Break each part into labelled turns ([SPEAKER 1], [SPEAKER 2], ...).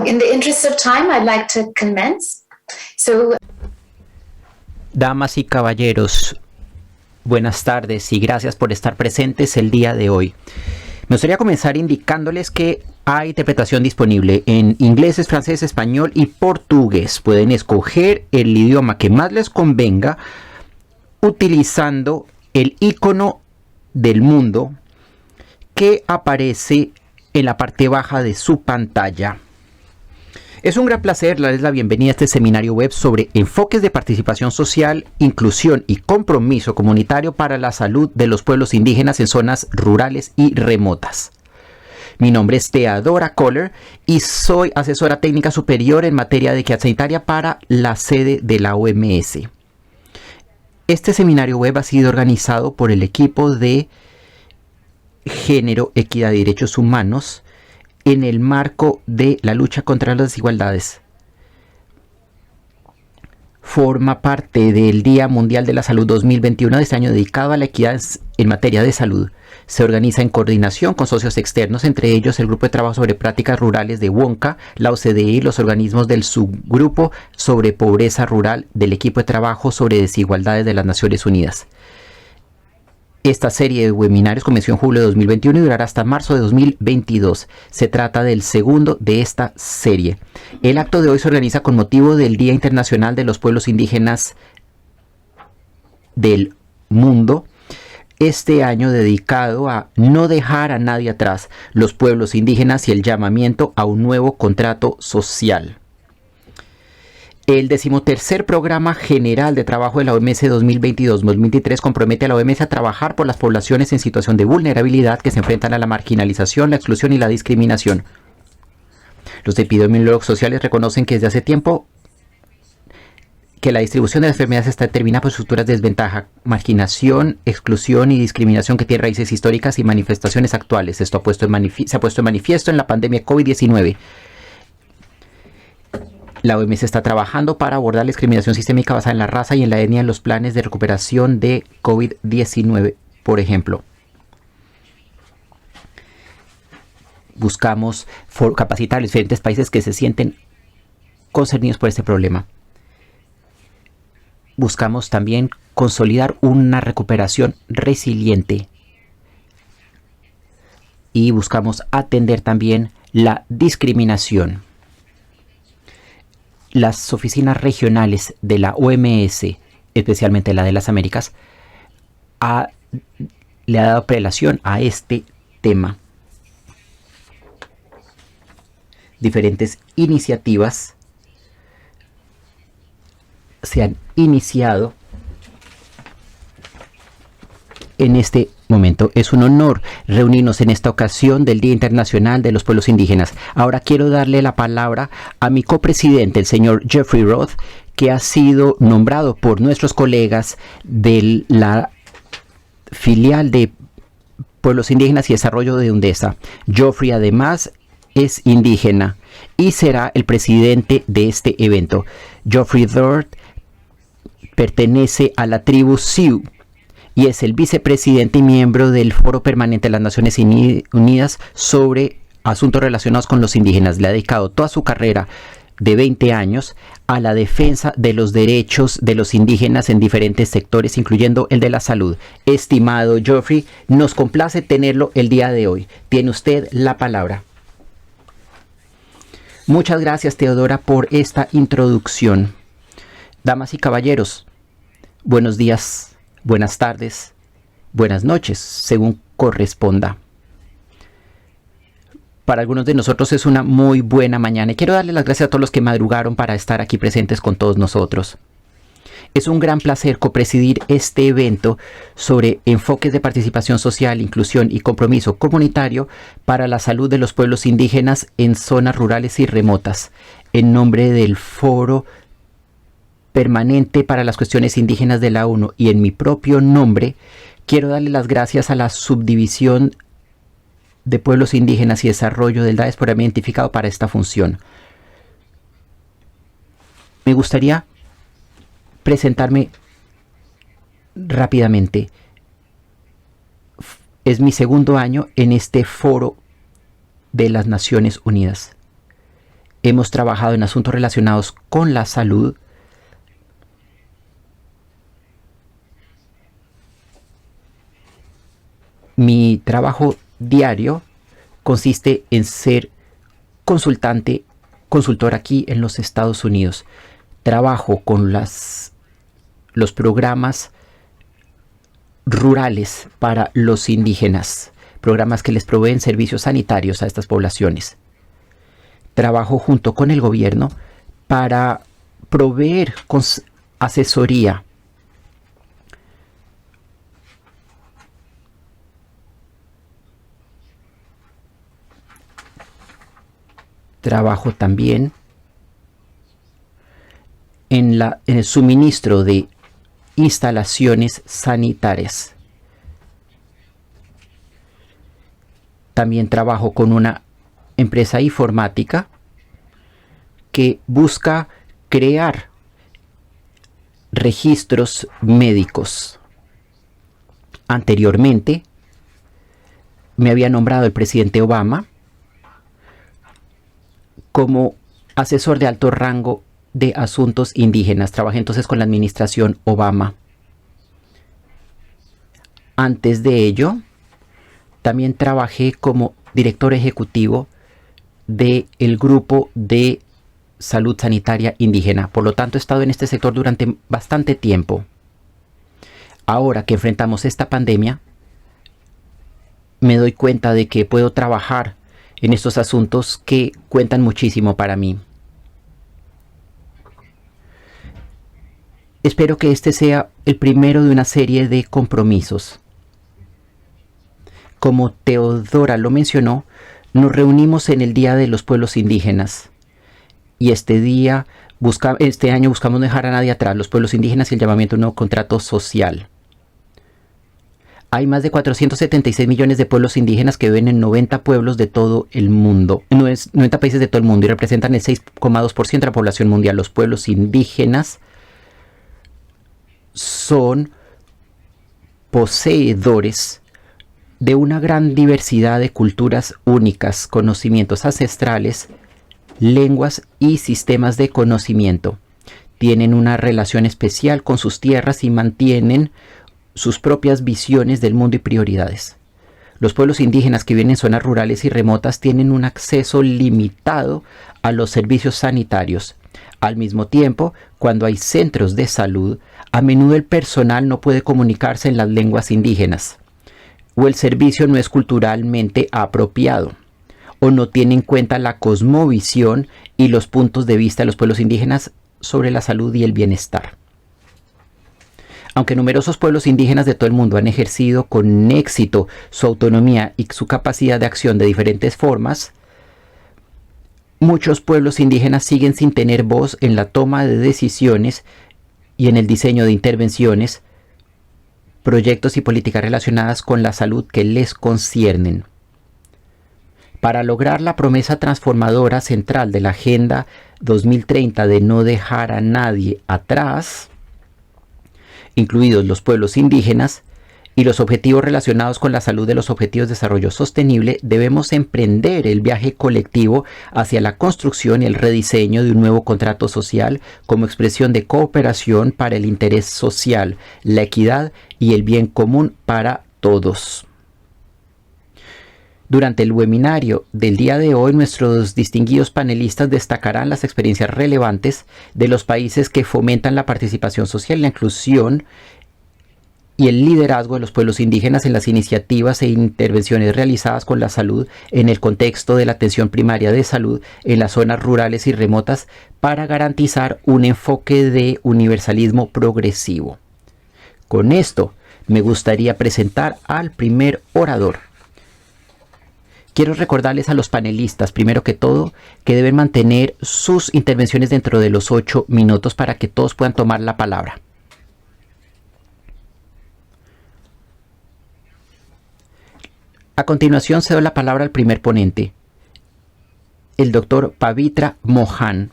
[SPEAKER 1] In the interest of time, I'd like to commence.
[SPEAKER 2] Damas y caballeros, buenas tardes y gracias por estar presentes el día de hoy. Me gustaría comenzar indicándoles que hay interpretación disponible en inglés, francés, español y portugués. Pueden escoger el idioma que más les convenga utilizando el icono del mundo que aparece en la parte baja de su pantalla. Es un gran placer darles la bienvenida a este seminario web sobre enfoques de participación social, inclusión y compromiso comunitario para la salud de los pueblos indígenas en zonas rurales y remotas. Mi nombre es Teodora Kohler y soy asesora técnica superior en materia de equidad sanitaria para la sede de la OMS. Este seminario web ha sido organizado por el equipo de Género, Equidad y Derechos Humanos en el marco de la lucha contra las desigualdades. Forma parte del Día Mundial de la Salud 2021 de este año dedicado a la equidad en materia de salud. Se organiza en coordinación con socios externos, entre ellos el Grupo de Trabajo sobre Prácticas Rurales de WONCA, la OCDE y los organismos del Subgrupo sobre Pobreza Rural del Equipo de Trabajo sobre Desigualdades de las Naciones Unidas. Esta serie de webinarios comenzó en julio de 2021 y durará hasta marzo de 2022. Se trata del segundo de esta serie. El acto de hoy se organiza con motivo del Día Internacional de los Pueblos Indígenas del Mundo, este año dedicado a no dejar a nadie atrás, los pueblos indígenas y el llamamiento a un nuevo contrato social. El 13º Programa General de Trabajo de la OMS 2022-2023 compromete a la OMS a trabajar por las poblaciones en situación de vulnerabilidad que se enfrentan a la marginalización, la exclusión y la discriminación. Los epidemiólogos sociales reconocen que desde hace tiempo que la distribución de las enfermedades está determinada por estructuras de desventaja, marginación, exclusión y discriminación que tienen raíces históricas y manifestaciones actuales. Esto se ha puesto en manifiesto en la pandemia COVID-19. La OMS está trabajando para abordar la discriminación sistémica basada en la raza y en la etnia en los planes de recuperación de COVID-19, por ejemplo. Buscamos capacitar a los diferentes países que se sienten concernidos por este problema. Buscamos también consolidar una recuperación resiliente. Y buscamos atender también la discriminación. Las oficinas regionales de la OMS, especialmente la de las Américas, le ha dado prelación a este tema. Diferentes iniciativas se han iniciado en este momento. Es un honor reunirnos en esta ocasión del Día Internacional de los Pueblos Indígenas. Ahora quiero darle la palabra a mi copresidente, el señor Jeffrey Roth, que ha sido nombrado por nuestros colegas de la filial de Pueblos Indígenas y Desarrollo de UNDESA. Geoffrey además es indígena y será el presidente de este evento. Geoffrey Roth pertenece a la tribu Sioux y es el vicepresidente y miembro del Foro Permanente de las Naciones Unidas sobre asuntos relacionados con los indígenas. Le ha dedicado toda su carrera de 20 años a la defensa de los derechos de los indígenas en diferentes sectores, incluyendo el de la salud. Estimado Geoffrey, nos complace tenerlo el día de hoy. Tiene usted la palabra. Muchas gracias, Teodora, por esta introducción. Damas y caballeros, buenos días, buenas tardes, buenas noches, según corresponda. Para algunos de nosotros es una muy buena mañana y quiero darle las gracias a todos los que madrugaron para estar aquí presentes con todos nosotros. Es un gran placer copresidir este evento sobre enfoques de participación social, inclusión y compromiso comunitario para la salud de los pueblos indígenas en zonas rurales y remotas, en nombre del Foro Permanente para las Cuestiones Indígenas de la ONU y en mi propio nombre. Quiero darle las gracias a la Subdivisión de Pueblos Indígenas y Desarrollo del DAES por haberme identificado para esta función. Me gustaría presentarme rápidamente. Es mi segundo año en este foro de las Naciones Unidas. Hemos trabajado en asuntos relacionados con la salud. Mi trabajo diario consiste en ser consultor aquí en los Estados Unidos. Trabajo con los programas rurales para los indígenas, programas que les proveen servicios sanitarios a estas poblaciones. Trabajo junto con el gobierno para proveer asesoría trabajo también en el suministro de instalaciones sanitarias. También trabajo con una empresa informática que busca crear registros médicos. Anteriormente me había nombrado el presidente Obama como asesor de alto rango de asuntos indígenas. Trabajé entonces con la administración Obama. Antes de ello, también trabajé como director ejecutivo del grupo de salud sanitaria indígena. Por lo tanto, he estado en este sector durante bastante tiempo. Ahora que enfrentamos esta pandemia, me doy cuenta de que puedo trabajar en estos asuntos que cuentan muchísimo para mí. Espero que este sea el primero de una serie de compromisos. Como Teodora lo mencionó, nos reunimos en el Día de los Pueblos Indígenas. Y este año buscamos no dejar a nadie atrás, los pueblos indígenas y el llamamiento a un nuevo contrato social. Hay más de 476 millones de pueblos indígenas que viven en 90 pueblos de todo el mundo, 90 países de todo el mundo, y representan el 6,2% de la población mundial. Los pueblos indígenas son poseedores de una gran diversidad de culturas únicas, conocimientos ancestrales, lenguas y sistemas de conocimiento. Tienen una relación especial con sus tierras y mantienen sus propias visiones del mundo y prioridades. Los pueblos indígenas que viven en zonas rurales y remotas tienen un acceso limitado a los servicios sanitarios. Al mismo tiempo, cuando hay centros de salud, a menudo el personal no puede comunicarse en las lenguas indígenas, o el servicio no es culturalmente apropiado, o no tiene en cuenta la cosmovisión y los puntos de vista de los pueblos indígenas sobre la salud y el bienestar. Aunque numerosos pueblos indígenas de todo el mundo han ejercido con éxito su autonomía y su capacidad de acción de diferentes formas, muchos pueblos indígenas siguen sin tener voz en la toma de decisiones y en el diseño de intervenciones, proyectos y políticas relacionadas con la salud que les conciernen. Para lograr la promesa transformadora central de la Agenda 2030 de no dejar a nadie atrás, incluidos los pueblos indígenas, y los objetivos relacionados con la salud de los Objetivos de Desarrollo Sostenible, debemos emprender el viaje colectivo hacia la construcción y el rediseño de un nuevo contrato social como expresión de cooperación para el interés social, la equidad y el bien común para todos. Durante el webinario del día de hoy, nuestros distinguidos panelistas destacarán las experiencias relevantes de los países que fomentan la participación social, la inclusión y el liderazgo de los pueblos indígenas en las iniciativas e intervenciones realizadas con la salud en el contexto de la atención primaria de salud en las zonas rurales y remotas para garantizar un enfoque de universalismo progresivo. Con esto, me gustaría presentar al primer orador. Quiero recordarles a los panelistas, primero que todo, que deben mantener sus intervenciones dentro de los 8 minutos para que todos puedan tomar la palabra. A continuación cedo la palabra al primer ponente, el doctor Pavitra Mohan,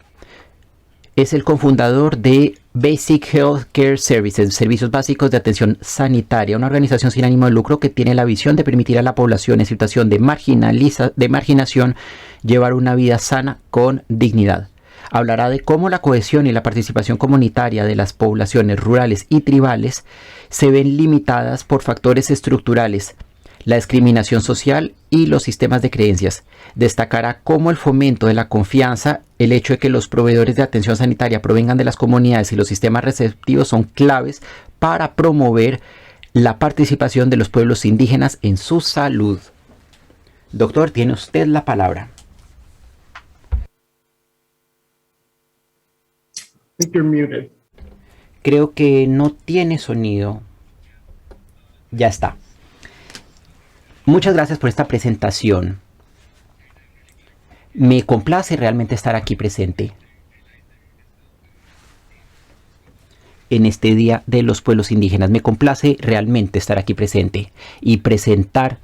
[SPEAKER 2] Es el cofundador de Basic Health Care Services, Servicios Básicos de Atención Sanitaria, una organización sin ánimo de lucro que tiene la visión de permitir a la población en situación de marginación llevar una vida sana con dignidad. Hablará de cómo la cohesión y la participación comunitaria de las poblaciones rurales y tribales se ven limitadas por factores estructurales, la discriminación social y los sistemas de creencias. Destacará cómo el fomento de la confianza, el hecho de que los proveedores de atención sanitaria provengan de las comunidades y los sistemas receptivos son claves para promover la participación de los pueblos indígenas en su salud. Doctor, tiene usted la palabra.
[SPEAKER 3] I think you're muted.
[SPEAKER 2] Creo que no tiene sonido. Ya está. Muchas gracias por esta presentación. Me complace realmente estar aquí presente en este Día de los Pueblos Indígenas. Me complace realmente estar aquí presente y presentar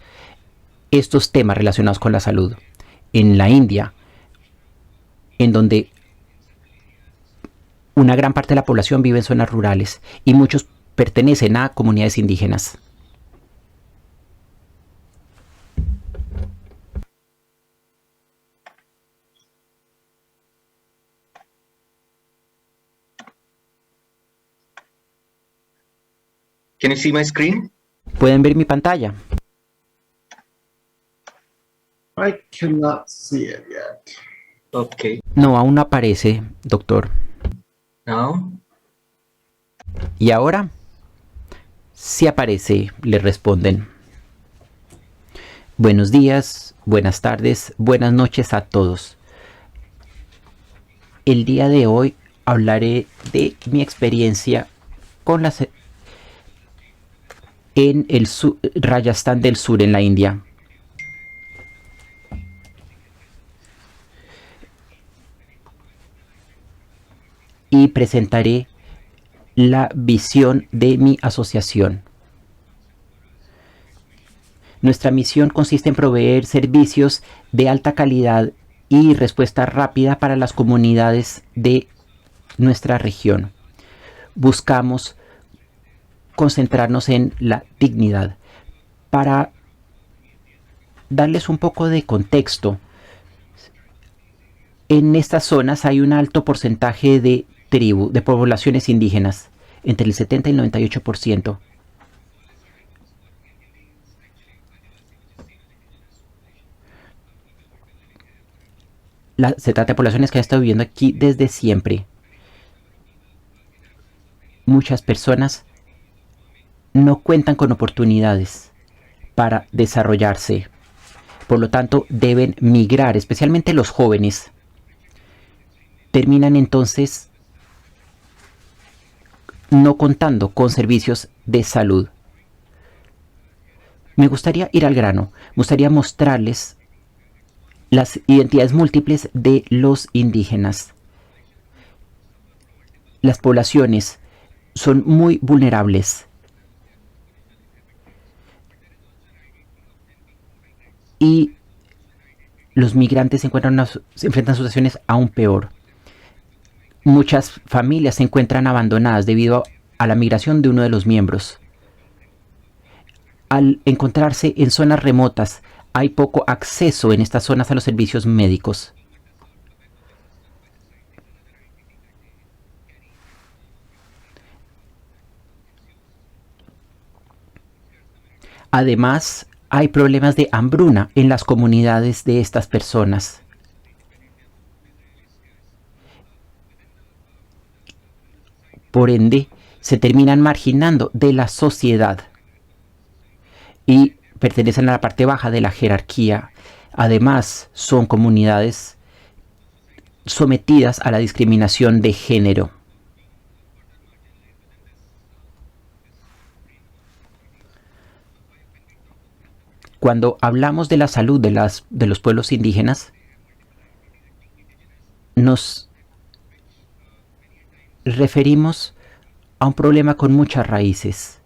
[SPEAKER 2] estos temas relacionados con la salud. En la India, en donde una gran parte de la población vive en zonas rurales y muchos pertenecen a comunidades indígenas.
[SPEAKER 4] Can you see my screen?
[SPEAKER 2] ¿Pueden ver mi pantalla?
[SPEAKER 3] I cannot see it yet.
[SPEAKER 4] Okay.
[SPEAKER 2] No, aún no aparece, doctor.
[SPEAKER 4] Now,
[SPEAKER 2] ¿Y ahora? Sí aparece, le responden. Buenos días, buenas tardes, buenas noches a todos. El día de hoy hablaré de mi experiencia con en el Rajasthan del Sur, en la India. Y presentaré la visión de mi asociación. Nuestra misión consiste en proveer servicios de alta calidad y respuesta rápida para las comunidades de nuestra región. Buscamos concentrarnos en la dignidad. Para darles un poco de contexto, en estas zonas hay un alto porcentaje de poblaciones indígenas, entre el 70 y el 98%. Se trata de poblaciones que han estado viviendo aquí desde siempre. Muchas personas no cuentan con oportunidades para desarrollarse. Por lo tanto, deben migrar, especialmente los jóvenes. Terminan entonces no contando con servicios de salud. Me gustaría ir al grano. Me gustaría mostrarles las identidades múltiples de los indígenas. Las poblaciones son muy vulnerables. Y los migrantes se enfrentan a situaciones aún peor. Muchas familias se encuentran abandonadas debido a la migración de uno de los miembros. Al encontrarse en zonas remotas, hay poco acceso en estas zonas a los servicios médicos. Además, hay problemas de hambruna en las comunidades de estas personas. Por ende, se terminan marginando de la sociedad y pertenecen a la parte baja de la jerarquía. Además, son comunidades sometidas a la discriminación de género. Cuando hablamos de la salud de los pueblos indígenas, nos referimos a un problema con muchas raíces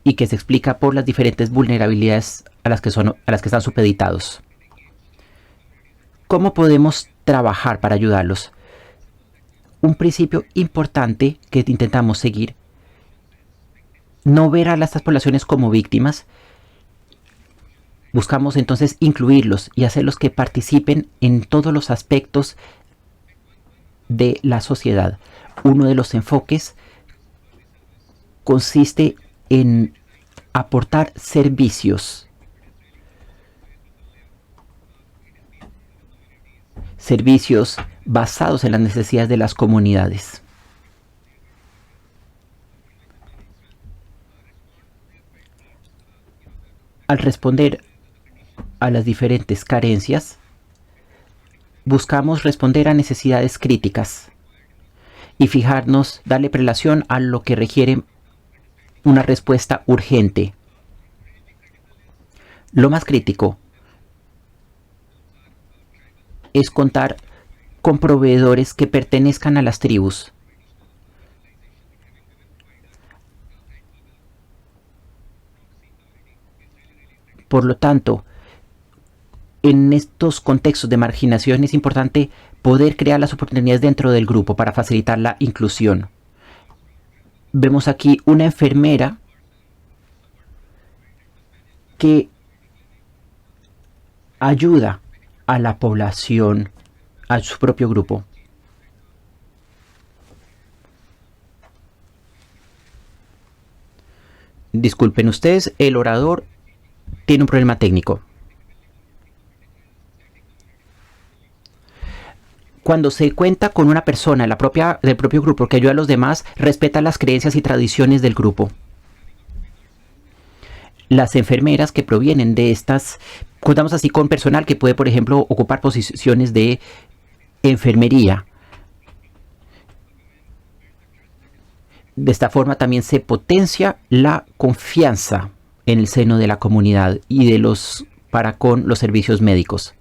[SPEAKER 2] y que se explica por las diferentes vulnerabilidades a las que están supeditados. ¿Cómo podemos trabajar para ayudarlos? un principio importante que intentamos seguir. No ver a estas poblaciones como víctimas. Buscamos entonces incluirlos y hacerlos que participen en todos los aspectos de la sociedad. Uno de los enfoques consiste en aportar servicios. Servicios basados en las necesidades de las comunidades. Al responder a las diferentes carencias, buscamos responder a necesidades críticas y fijarnos, darle prelación a lo que requiere una respuesta urgente. Lo más crítico es contar con proveedores que pertenezcan a las tribus. Por lo tanto, en estos contextos de marginación es importante poder crear las oportunidades dentro del grupo para facilitar la inclusión. Vemos aquí una enfermera que ayuda a la población, a su propio grupo. Disculpen ustedes, el orador tiene un problema técnico. Cuando se cuenta con una persona del propio grupo que ayuda a los demás, respeta las creencias y tradiciones del grupo. Las enfermeras que provienen de estas, contamos así con personal que puede, por ejemplo, ocupar posiciones de enfermería. De esta forma también se potencia la confianza en el seno de la comunidad y para con los servicios médicos.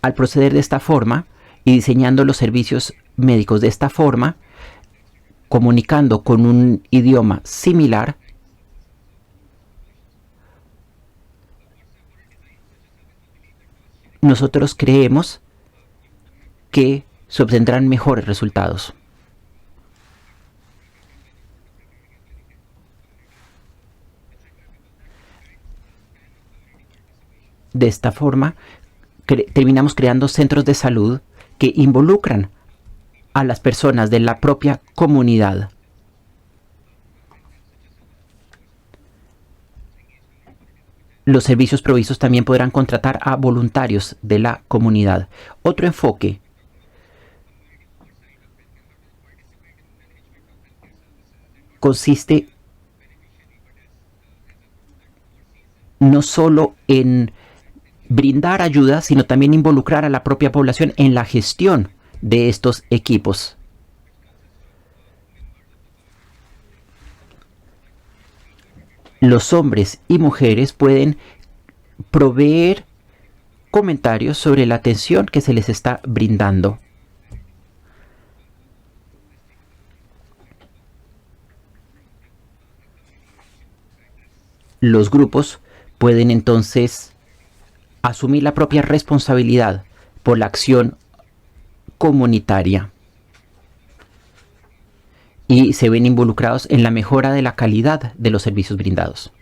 [SPEAKER 2] Al proceder de esta forma y diseñando los servicios médicos de esta forma, comunicando con un idioma similar, nosotros creemos que se obtendrán mejores resultados. De esta forma, terminamos creando centros de salud que involucran a las personas de la propia comunidad. Los servicios provistos también podrán contratar a voluntarios de la comunidad. Otro enfoque consiste no solo en brindar ayuda, sino también involucrar a la propia población en la gestión de estos equipos. Los hombres y mujeres pueden proveer comentarios sobre la atención que se les está brindando. Los grupos pueden entonces asumir la propia responsabilidad por la acción comunitaria y se ven involucrados en la mejora de la calidad de los servicios brindados.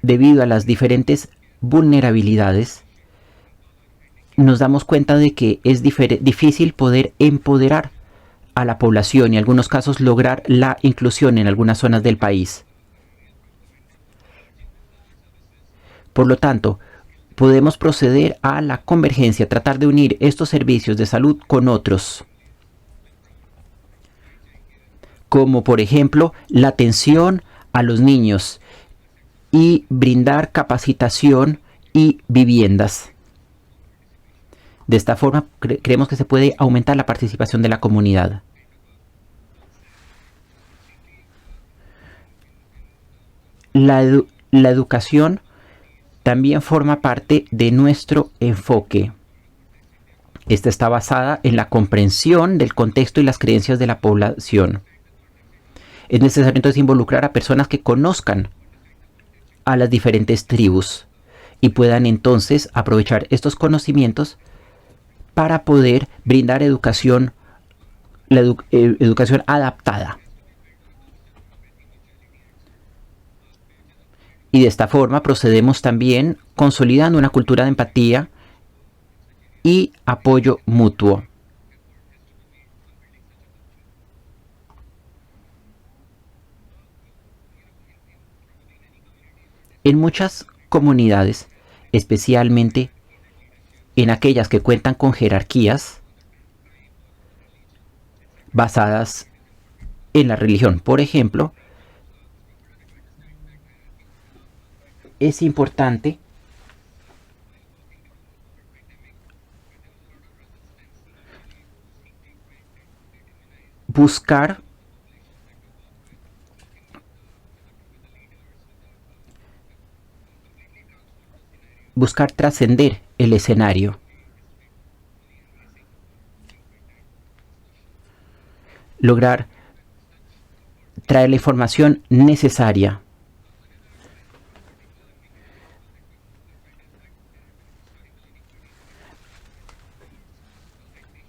[SPEAKER 2] Debido a las diferentes vulnerabilidades, nos damos cuenta de que es difícil poder empoderar a la población y en algunos casos lograr la inclusión en algunas zonas del país. Por lo tanto, podemos proceder a la convergencia, tratar de unir estos servicios de salud con otros, como por ejemplo la atención a los niños y brindar capacitación y viviendas. De esta forma creemos que se puede aumentar la participación de la comunidad. La educación también forma parte de nuestro enfoque. Esta está basada en la comprensión del contexto y las creencias de la población. Es necesario entonces involucrar a personas que conozcan a las diferentes tribus y puedan entonces aprovechar estos conocimientos para poder brindar educación, educación adaptada. Y de esta forma procedemos también consolidando una cultura de empatía y apoyo mutuo. En muchas comunidades, especialmente en aquellas que cuentan con jerarquías basadas en la religión, por ejemplo, es importante buscar trascender el escenario. Lograr traer la información necesaria.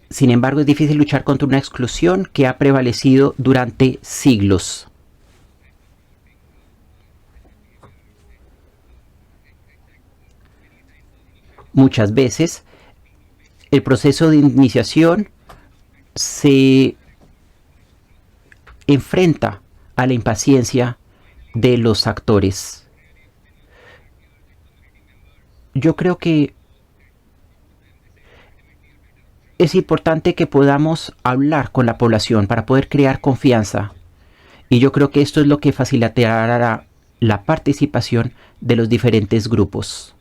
[SPEAKER 2] Sin embargo, es difícil luchar contra una exclusión que ha prevalecido durante siglos. Muchas veces el proceso de iniciación se enfrenta a la impaciencia de los actores. Yo creo que es importante que podamos hablar con la población para poder crear confianza. Y yo creo que esto es lo que facilitará la participación de los diferentes grupos.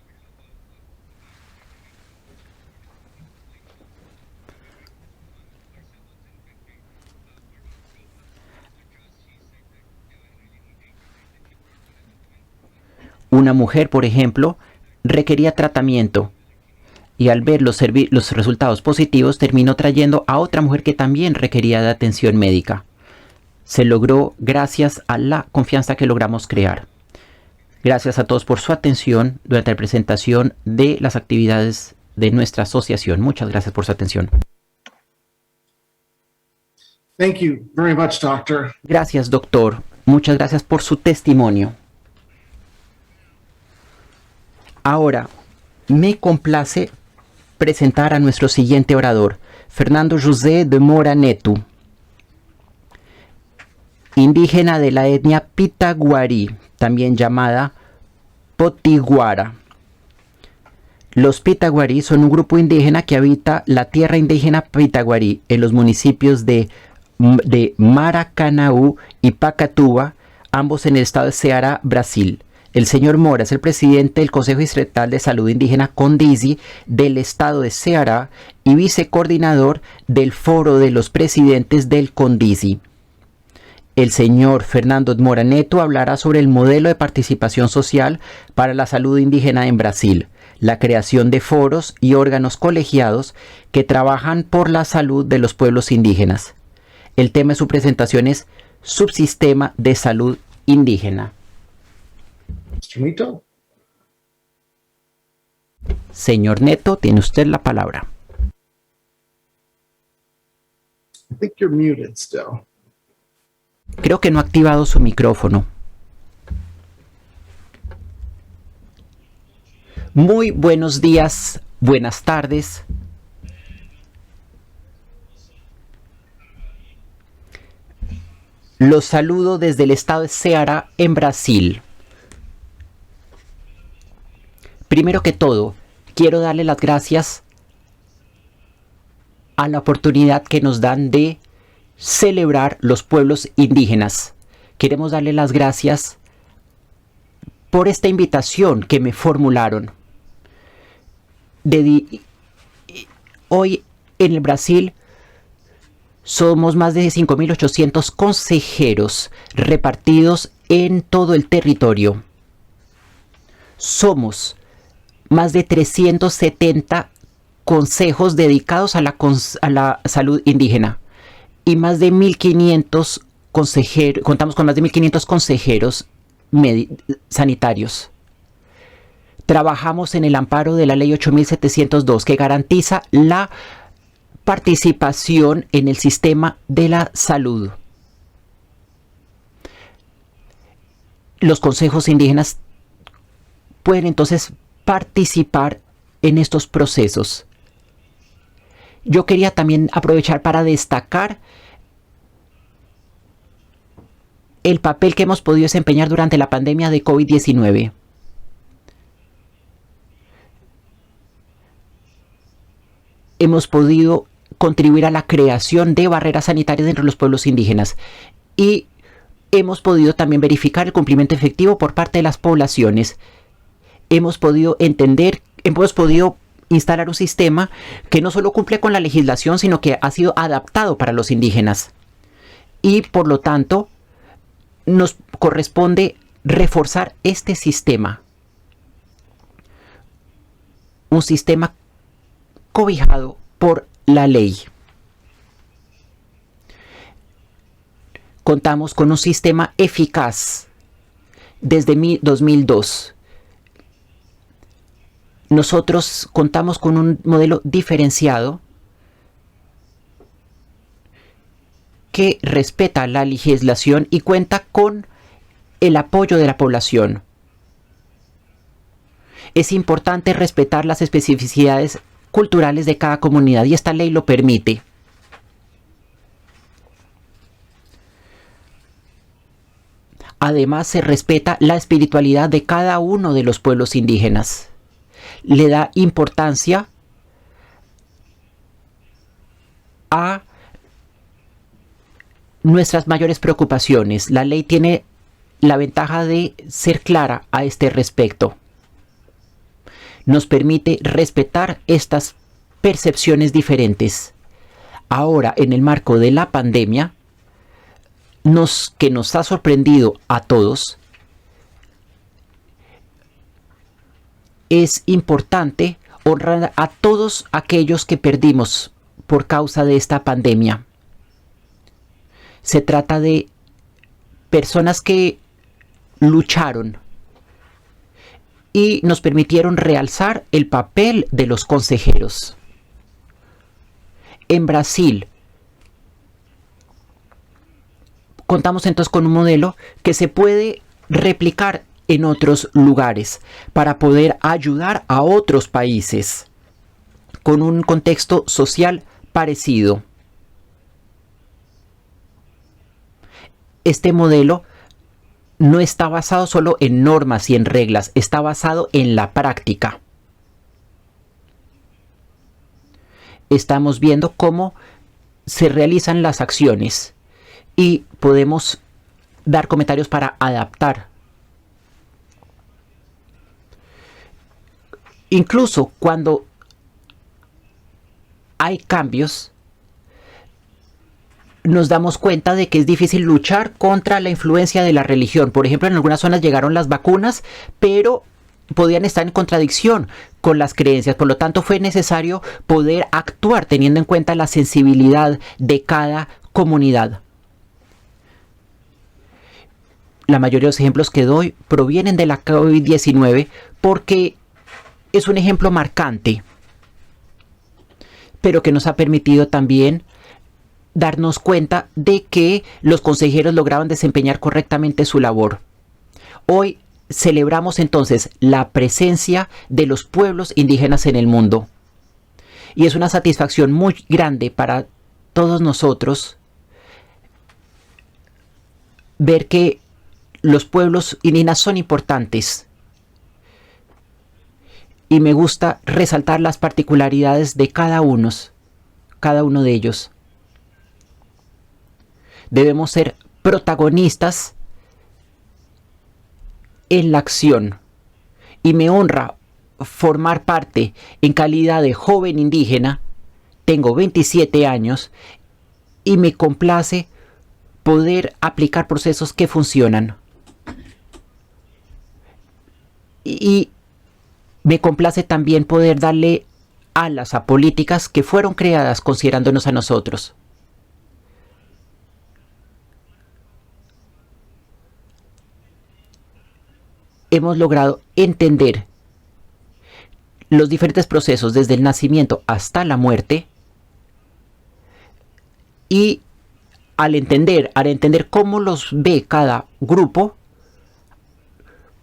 [SPEAKER 2] Una mujer, por ejemplo, requería tratamiento y al ver los resultados positivos terminó trayendo a otra mujer que también requería de atención médica. Se logró gracias a la confianza que logramos crear. Gracias a todos por su atención durante la presentación de las actividades de nuestra asociación. Muchas gracias por su atención.
[SPEAKER 3] Thank you very much, Doctor.
[SPEAKER 2] Gracias, doctor. Muchas gracias por su testimonio. Ahora, me complace presentar a nuestro siguiente orador, Fernando José de Moura Neto, indígena de la etnia Pitaguarí, también llamada Potiguara. Los Pitaguarí son un grupo indígena que habita la tierra indígena Pitaguarí en los municipios de Maracanaú y Pacatuba, ambos en el estado de Ceará, Brasil. El señor Mora es el presidente del Consejo Distrital de Salud Indígena Condisi del estado de Ceará y vicecoordinador del Foro de los Presidentes del Condisi. El señor Fernando Moura Neto hablará sobre el modelo de participación social para la salud indígena en Brasil, la creación de foros y órganos colegiados que trabajan por la salud de los pueblos indígenas. El tema de su presentación es Subsistema de Salud Indígena.
[SPEAKER 3] Neto?
[SPEAKER 2] Señor Neto, tiene usted la palabra.
[SPEAKER 3] I think you're muted still.
[SPEAKER 2] Creo que no ha activado su micrófono. Muy buenos días, buenas tardes. Los saludo desde el estado de Ceará, en Brasil. Primero que todo, quiero darle las gracias a la oportunidad que nos dan de celebrar los pueblos indígenas. Queremos darle las gracias por esta invitación que me formularon. Hoy en el Brasil somos más de 5.800 consejeros repartidos en todo el territorio. Somos más de 370 consejos dedicados a la salud indígena y más de 1.500 contamos con más de 1.500 consejeros sanitarios. Trabajamos en el amparo de la Ley 8.702, que garantiza la participación en el sistema de la salud. Los consejos indígenas pueden entonces participar en estos procesos. Yo quería también aprovechar para destacar el papel que hemos podido desempeñar durante la pandemia de COVID-19. Hemos podido contribuir a la creación de barreras sanitarias entre los pueblos indígenas y hemos podido también verificar el cumplimiento efectivo por parte de las poblaciones. Hemos podido instalar un sistema que no solo cumple con la legislación, sino que ha sido adaptado para los indígenas. Y por lo tanto, nos corresponde reforzar este sistema. Un sistema cobijado por la ley. Contamos con un sistema eficaz desde 2002. Nosotros contamos con un modelo diferenciado que respeta la legislación y cuenta con el apoyo de la población. Es importante respetar las especificidades culturales de cada comunidad y esta ley lo permite. Además, se respeta la espiritualidad de cada uno de los pueblos indígenas. Le da importancia a nuestras mayores preocupaciones. La ley tiene la ventaja de ser clara a este respecto. Nos permite respetar estas percepciones diferentes. Ahora, en el marco de la pandemia, que nos ha sorprendido a todos, es importante honrar a todos aquellos que perdimos por causa de esta pandemia. Se trata de personas que lucharon y nos permitieron realzar el papel de los consejeros. En Brasil, contamos entonces con un modelo que se puede replicar en otros lugares para poder ayudar a otros países con un contexto social parecido. Este modelo no está basado solo en normas y en reglas, está basado en la práctica. Estamos viendo cómo se realizan las acciones y podemos dar comentarios para adaptar. Incluso cuando hay cambios, nos damos cuenta de que es difícil luchar contra la influencia de la religión. Por ejemplo, en algunas zonas llegaron las vacunas, pero podían estar en contradicción con las creencias. Por lo tanto, fue necesario poder actuar teniendo en cuenta la sensibilidad de cada comunidad. La mayoría de los ejemplos que doy provienen de la COVID-19 porque es un ejemplo marcante, pero que nos ha permitido también darnos cuenta de que los consejeros lograban desempeñar correctamente su labor. Hoy celebramos entonces la presencia de los pueblos indígenas en el mundo. Y es una satisfacción muy grande para todos nosotros ver que los pueblos indígenas son importantes. Y me gusta resaltar las particularidades de cada uno de ellos. Debemos ser protagonistas en la acción. Y me honra formar parte en calidad de joven indígena. Tengo 27 años y me complace poder aplicar procesos que funcionan. Y me complace también poder darle alas a políticas que fueron creadas considerándonos a nosotros. hemos logrado entender los diferentes procesos desde el nacimiento hasta la muerte, y al entender cómo los ve cada grupo,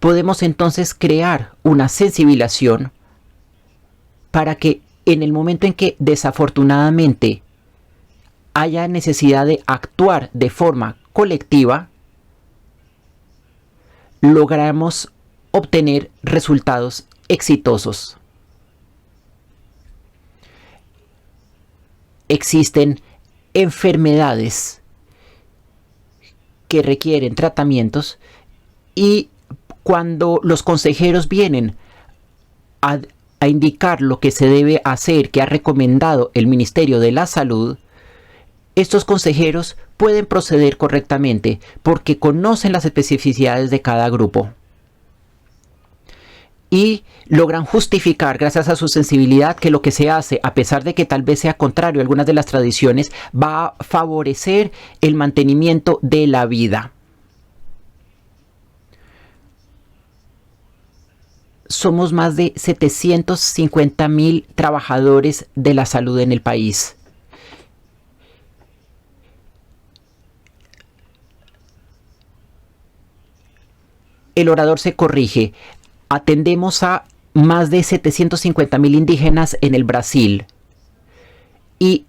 [SPEAKER 2] podemos entonces crear una sensibilización para que en el momento en que desafortunadamente haya necesidad de actuar de forma colectiva, logramos obtener resultados exitosos. Existen enfermedades que requieren tratamientos, y cuando los consejeros vienen a indicar lo que se debe hacer, que ha recomendado el Ministerio de la Salud, estos consejeros pueden proceder correctamente porque conocen las especificidades de cada grupo y logran justificar, gracias a su sensibilidad, que lo que se hace, a pesar de que tal vez sea contrario a algunas de las tradiciones, va a favorecer el mantenimiento de la vida. Somos más de 750,000 trabajadores de la salud en el país. El orador se corrige. Atendemos a más de 750,000 indígenas en el Brasil. Y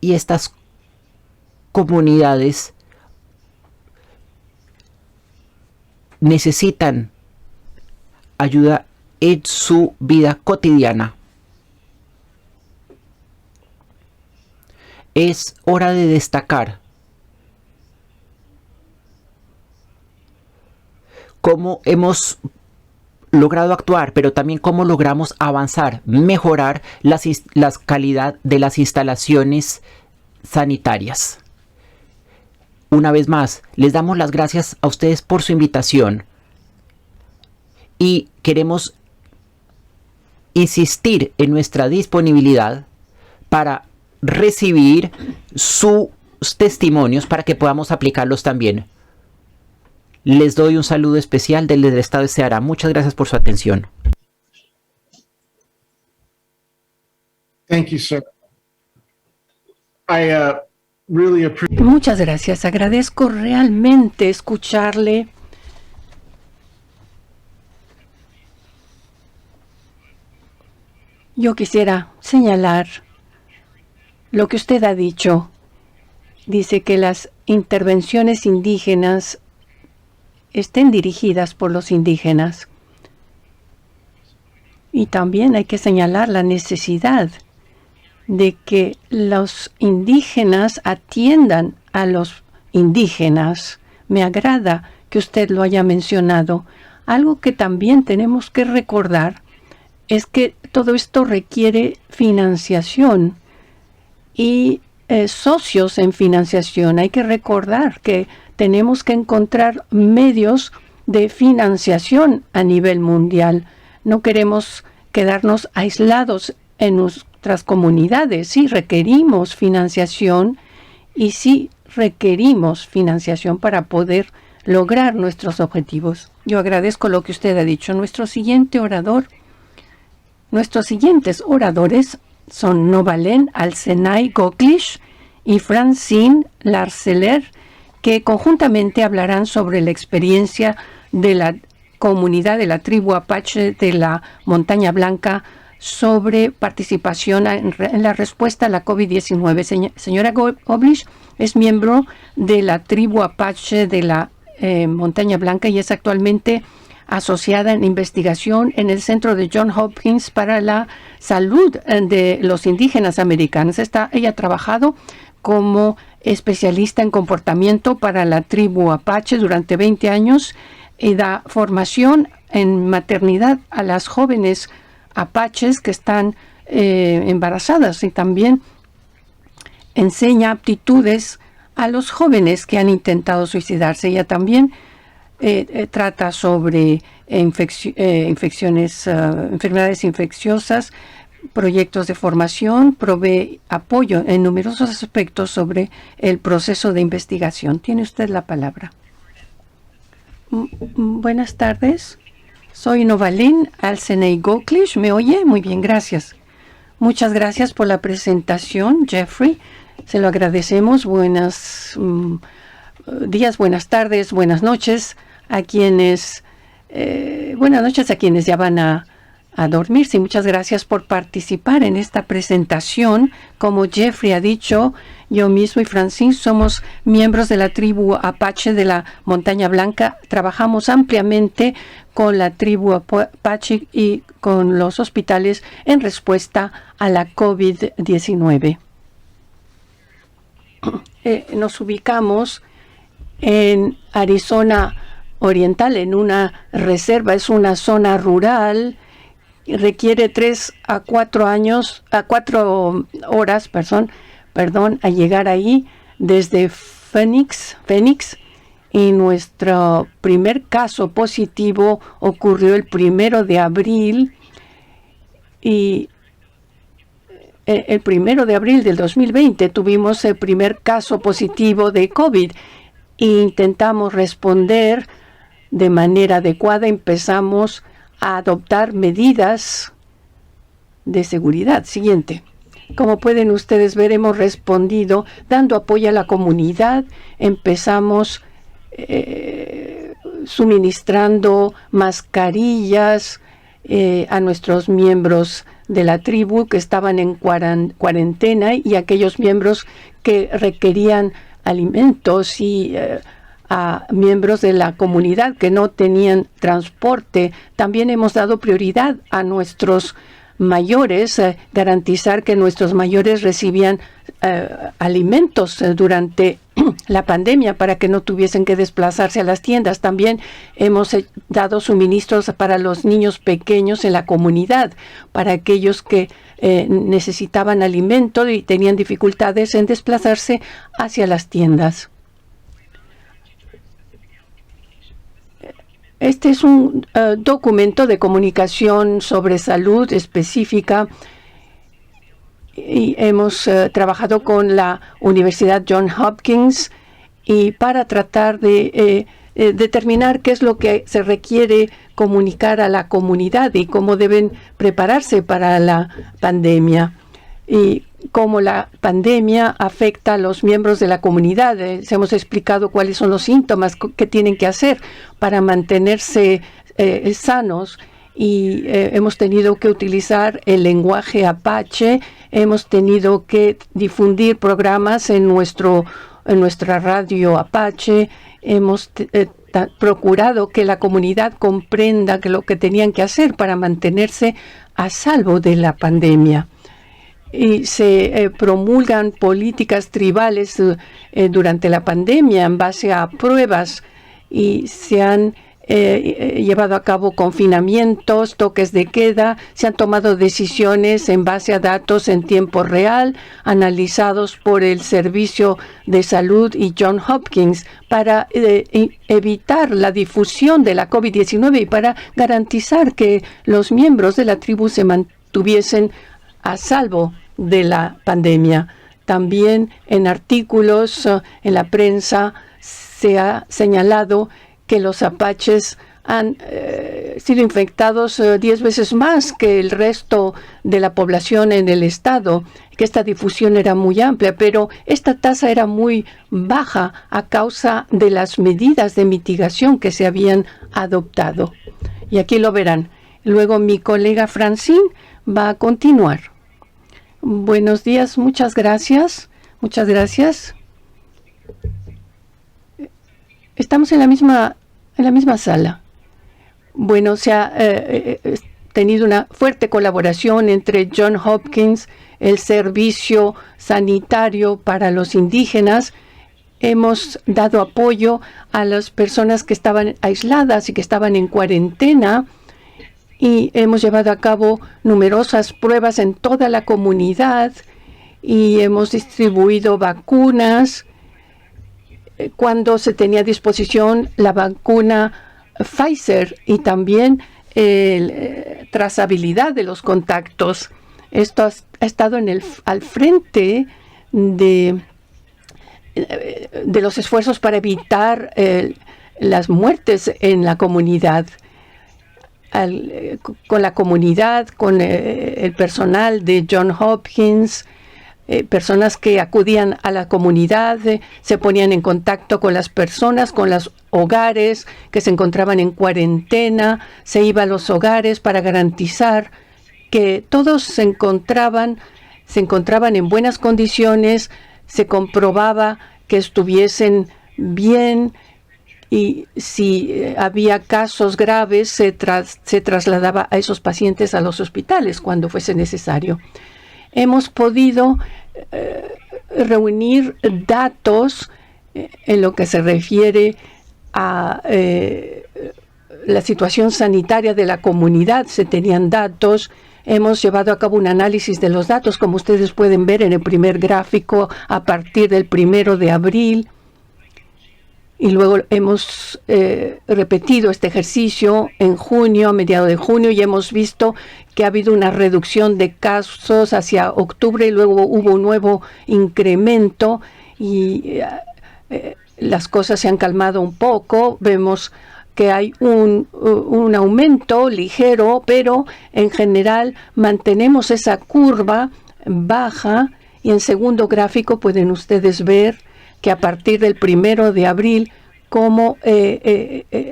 [SPEAKER 2] estas comunidades necesitan ayuda en su vida cotidiana. Es hora de destacar cómo hemos logrado actuar, pero también cómo logramos avanzar, mejorar la calidad de las instalaciones sanitarias. Una vez más, les damos las gracias a ustedes por su invitación y queremos insistir en nuestra disponibilidad para recibir sus testimonios para que podamos aplicarlos también. Les doy un saludo especial desde el estado de Ceará. Muchas gracias por su atención.
[SPEAKER 3] Thank you, sir. I really appreciate.
[SPEAKER 5] Muchas gracias. Agradezco realmente escucharle. Yo quisiera señalar lo que usted ha dicho. Dice que las intervenciones indígenas estén dirigidas por los indígenas. Y también hay que señalar la necesidad de que los indígenas atiendan a los indígenas. Me agrada que usted lo haya mencionado. Algo que también tenemos que recordar es que todo esto requiere financiación y socios en financiación. Hay que recordar que tenemos que encontrar medios de financiación a nivel mundial. No queremos quedarnos aislados en nuestras comunidades. Sí requerimos financiación y sí requerimos financiación para poder lograr nuestros objetivos. Yo agradezco lo que usted ha dicho. Nuestros siguientes oradores son Novalen Alcenay Goklish y Francine Larceler, que conjuntamente hablarán sobre la experiencia de la comunidad de la tribu Apache de la Montaña Blanca sobre participación en la respuesta a la COVID-19. Señora Goklish es miembro de la tribu Apache de la Montaña Blanca y es actualmente asociada en investigación en el Centro de Johns Hopkins para la Salud de los Indígenas Americanos. Ella ha trabajado como especialista en comportamiento para la tribu Apache durante 20 años y da formación en maternidad a las jóvenes apaches que están embarazadas, y también enseña aptitudes a los jóvenes que han intentado suicidarse. Ella también trata sobre enfermedades infecciosas, proyectos de formación, provee apoyo en numerosos aspectos sobre el proceso de investigación. Tiene usted la palabra. Buenas tardes. Soy Novalén Alcenay Goklish. ¿Me oye? Muy bien, gracias. Muchas gracias por la presentación, Jeffrey. Se lo agradecemos. Buenos días, buenas tardes, buenas noches a quienes ya van a dormirse. Muchas gracias por participar en esta presentación. Como Jeffrey ha dicho, yo mismo y Francine somos miembros de la tribu Apache de la Montaña Blanca. Trabajamos ampliamente con la tribu Apache y con los hospitales en respuesta a la COVID-19. Nos ubicamos en Arizona Oriental, en una reserva. Es una zona rural. Requiere 3 a 4 horas a llegar ahí desde Phoenix, y nuestro primer caso positivo ocurrió el 1 de abril, y el 1 de abril del 2020 tuvimos el primer caso positivo de COVID e intentamos responder de manera adecuada. Empezamos a adoptar medidas de seguridad. Siguiente. Como pueden ustedes ver, hemos respondido dando apoyo a la comunidad. Empezamos suministrando mascarillas a nuestros miembros de la tribu que estaban en cuarentena y aquellos miembros que requerían alimentos, y a miembros de la comunidad que no tenían transporte. También hemos dado prioridad a nuestros mayores, garantizar que nuestros mayores recibían alimentos durante la pandemia para que no tuviesen que desplazarse a las tiendas. También hemos dado suministros para los niños pequeños en la comunidad, para aquellos que necesitaban alimento y tenían dificultades en desplazarse hacia las tiendas. Este es un documento de comunicación sobre salud específica, y hemos trabajado con la Universidad Johns Hopkins y para tratar de determinar qué es lo que se requiere comunicar a la comunidad y cómo deben prepararse para la pandemia, y cómo la pandemia afecta a los miembros de la comunidad. Les hemos explicado cuáles son los síntomas que tienen que hacer para mantenerse sanos, y hemos tenido que utilizar el lenguaje Apache. Hemos tenido que difundir programas en nuestra radio Apache. Hemos procurado que la comunidad comprenda lo que tenían que hacer para mantenerse a salvo de la pandemia. Y se promulgan políticas tribales durante la pandemia en base a pruebas, y se han llevado a cabo confinamientos, toques de queda. Se han tomado decisiones en base a datos en tiempo real analizados por el Servicio de Salud y Johns Hopkins para evitar la difusión de la COVID-19 y para garantizar que los miembros de la tribu se mantuviesen a salvo de la pandemia. También en artículos en la prensa se ha señalado que los apaches han sido infectados 10 veces más que el resto de la población en el estado, que esta difusión era muy amplia, pero esta tasa era muy baja a causa de las medidas de mitigación que se habían adoptado. Y aquí lo verán. Luego mi colega Francine va a continuar. Buenos días, muchas gracias. Muchas gracias. Estamos en la misma sala. Bueno, se ha tenido una fuerte colaboración entre Johns Hopkins, el Servicio Sanitario para los Indígenas. Hemos dado apoyo a las personas que estaban aisladas y que estaban en cuarentena, y hemos llevado a cabo numerosas pruebas en toda la comunidad, y hemos distribuido vacunas cuando se tenía a disposición la vacuna Pfizer, y también trazabilidad de los contactos. Esto ha estado al frente de los esfuerzos para evitar las muertes en la comunidad. Con la comunidad, con el personal de Johns Hopkins, personas que acudían a la comunidad, se ponían en contacto con las personas, con los hogares que se encontraban en cuarentena, se iba a los hogares para garantizar que todos se encontraban en buenas condiciones, se comprobaba que estuviesen bien, y si había casos graves se trasladaba a esos pacientes a los hospitales cuando fuese necesario. Hemos podido reunir datos en lo que se refiere a la situación sanitaria de la comunidad. Se tenían datos. Hemos llevado a cabo un análisis de los datos, como ustedes pueden ver en el primer gráfico, a partir del 1 de abril. Y luego hemos repetido este ejercicio en junio, a mediados de junio, y hemos visto que ha habido una reducción de casos hacia octubre, y luego hubo un nuevo incremento y las cosas se han calmado un poco. Vemos que hay un aumento ligero, pero en general mantenemos esa curva baja. Y en segundo gráfico pueden ustedes ver que a partir del 1 de abril, cómo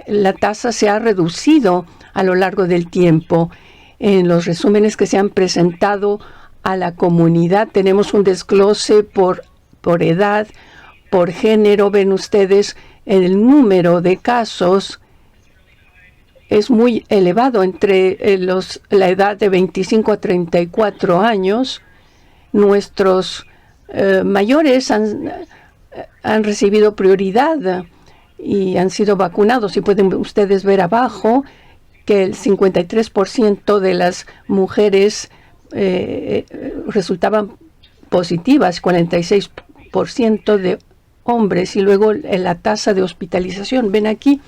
[SPEAKER 5] la tasa se ha reducido a lo largo del tiempo. En los resúmenes que se han presentado a la comunidad tenemos un desglose por edad, por género. Ven ustedes el número de casos es muy elevado entre la edad de 25 a 34 años. Nuestros mayores han recibido prioridad y han sido vacunados. Y pueden ustedes ver abajo que el 53% de las mujeres resultaban positivas, 46% de hombres. Y luego la tasa de hospitalización. Ven aquí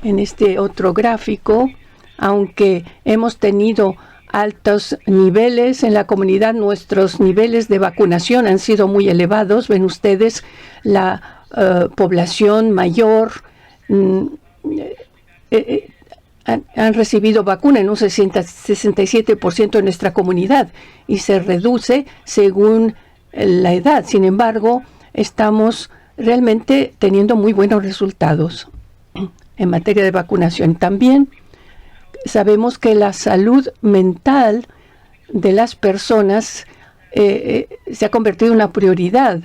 [SPEAKER 5] en este otro gráfico, aunque hemos tenido altos niveles en la comunidad, nuestros niveles de vacunación han sido muy elevados. Ven ustedes la población mayor han recibido vacuna en un 67% de nuestra comunidad y se reduce según la edad. Sin embargo, estamos realmente teniendo muy buenos resultados en materia de vacunación. También sabemos que la salud mental de las personas se ha convertido en una prioridad.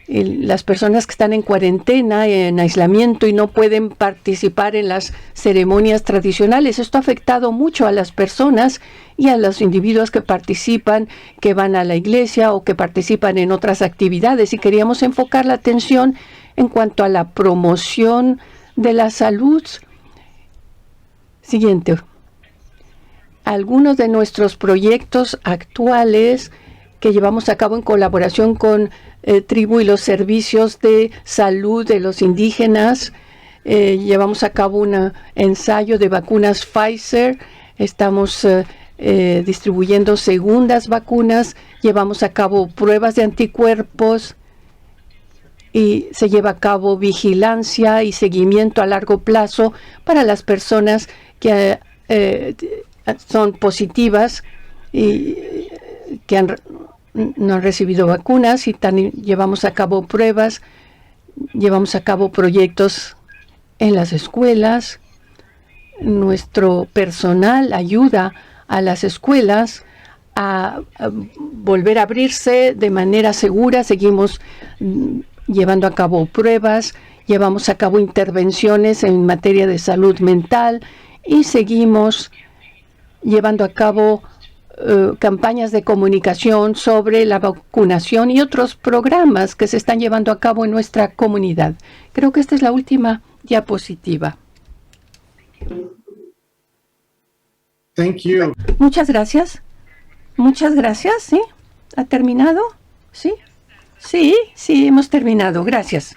[SPEAKER 5] Las personas que están en cuarentena, en aislamiento y no pueden participar en las ceremonias tradicionales, esto ha afectado mucho a las personas y a los individuos que participan, que van a la iglesia o que participan en otras actividades. Y queríamos enfocar la atención en cuanto a la promoción de la salud. Siguiente. Algunos de nuestros proyectos actuales que llevamos a cabo en colaboración con Tribu y los servicios de salud de los indígenas. Llevamos a cabo un ensayo de vacunas Pfizer. Estamos distribuyendo segundas vacunas. Llevamos a cabo pruebas de anticuerpos y se lleva a cabo vigilancia y seguimiento a largo plazo para las personas que son positivas y que no han recibido vacunas, y también llevamos a cabo pruebas, llevamos a cabo proyectos en las escuelas. Nuestro personal ayuda a las escuelas a volver a abrirse de manera segura. Seguimos llevando a cabo pruebas, llevamos a cabo intervenciones en materia de salud mental y seguimos llevando a cabo campañas de comunicación sobre la vacunación y otros programas que se están llevando a cabo en nuestra comunidad. Creo que esta es la última diapositiva.
[SPEAKER 3] Thank you.
[SPEAKER 5] Muchas gracias. Muchas gracias. ¿Sí? ¿Ha terminado? ¿Sí? Sí, sí, hemos terminado. Gracias.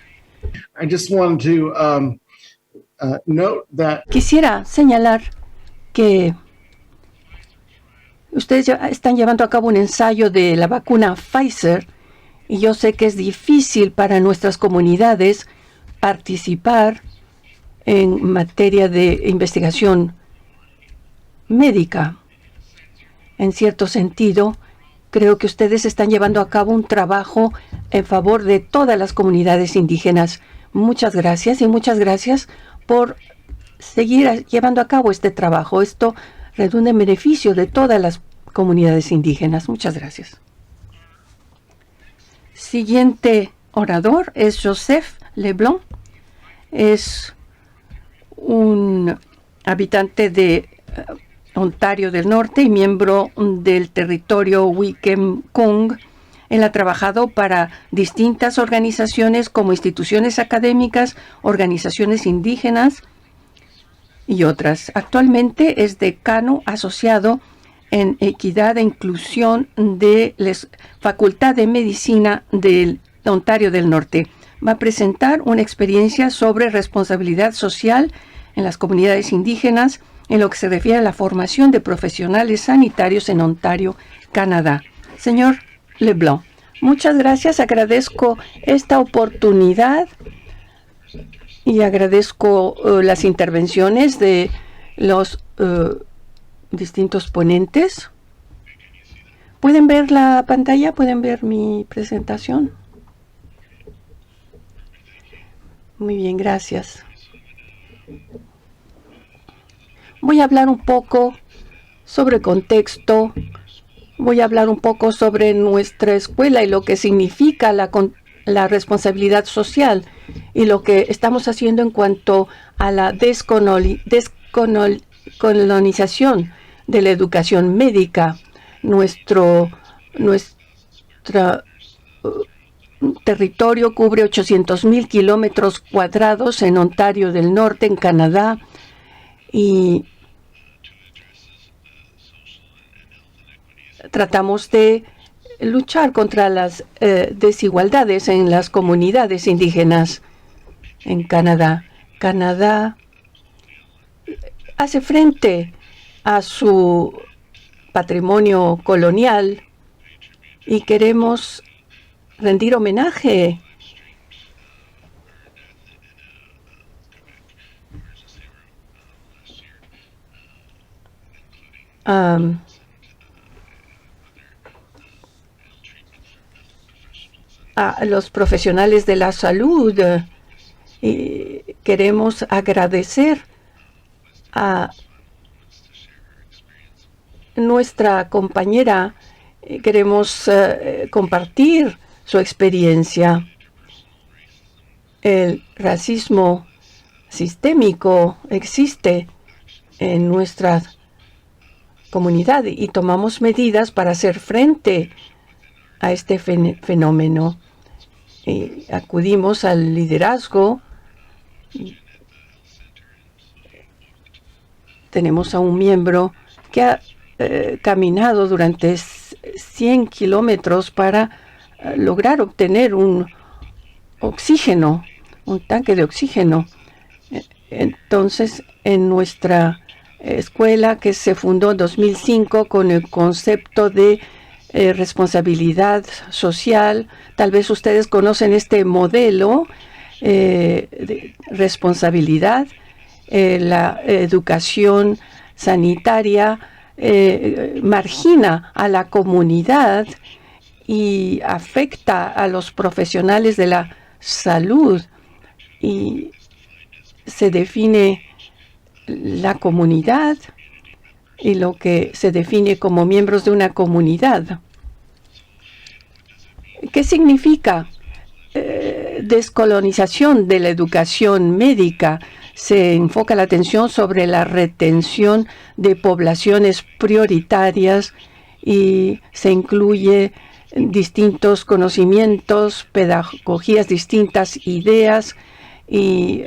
[SPEAKER 3] I just wanted to note that
[SPEAKER 5] Quisiera señalar que Ustedes están llevando a cabo un ensayo de la vacuna Pfizer y yo sé que es difícil para nuestras comunidades participar en materia de investigación médica. En cierto sentido, creo que ustedes están llevando a cabo un trabajo en favor de todas las comunidades indígenas. Muchas gracias y muchas gracias por seguir llevando a cabo este trabajo. Esto redunda en beneficio de todas las comunidades indígenas. Muchas gracias. Siguiente orador es Joseph Leblanc. Es un habitante de Ontario del Norte y miembro del territorio Wickham-Kung. Él ha trabajado para distintas organizaciones como instituciones académicas, organizaciones indígenas y otras. Actualmente es decano asociado en Equidad e Inclusión de la Facultad de Medicina de Ontario del Norte. Va a presentar una experiencia sobre responsabilidad social en las comunidades indígenas en lo que se refiere a la formación de profesionales sanitarios en Ontario, Canadá. Señor Leblanc, muchas gracias. Agradezco esta oportunidad y agradezco las intervenciones de los distintos ponentes. ¿Pueden ver la pantalla? ¿Pueden ver mi presentación? Muy bien, gracias. Voy a hablar un poco sobre contexto. Voy a hablar un poco sobre nuestra escuela y lo que significa la responsabilidad social y lo que estamos haciendo en cuanto a la descolonización de la educación médica. Nuestro territorio cubre 800,000 kilómetros cuadrados en Ontario del Norte, en Canadá, y tratamos de luchar contra las desigualdades en las comunidades indígenas en Canadá. Canadá hace frente a su patrimonio colonial y queremos rendir homenaje a los profesionales de la salud y queremos agradecer a nuestra compañera. Queremos compartir su experiencia. El racismo sistémico existe en nuestra comunidad y tomamos medidas para hacer frente a este fenómeno. Y acudimos al liderazgo. Tenemos a un miembro que ha caminado durante 100 kilómetros para lograr obtener un oxígeno, un tanque de oxígeno. Entonces, en nuestra escuela, que se fundó en 2005 con el concepto de responsabilidad social, tal vez ustedes conocen este modelo de responsabilidad. La educación sanitaria margina a la comunidad y afecta a los profesionales de la salud, y se define la comunidad y lo que se define como miembros de una comunidad. ¿Qué significa descolonización de la educación médica? Se enfoca la atención sobre la retención de poblaciones prioritarias y se incluye distintos conocimientos, pedagogías, distintas ideas y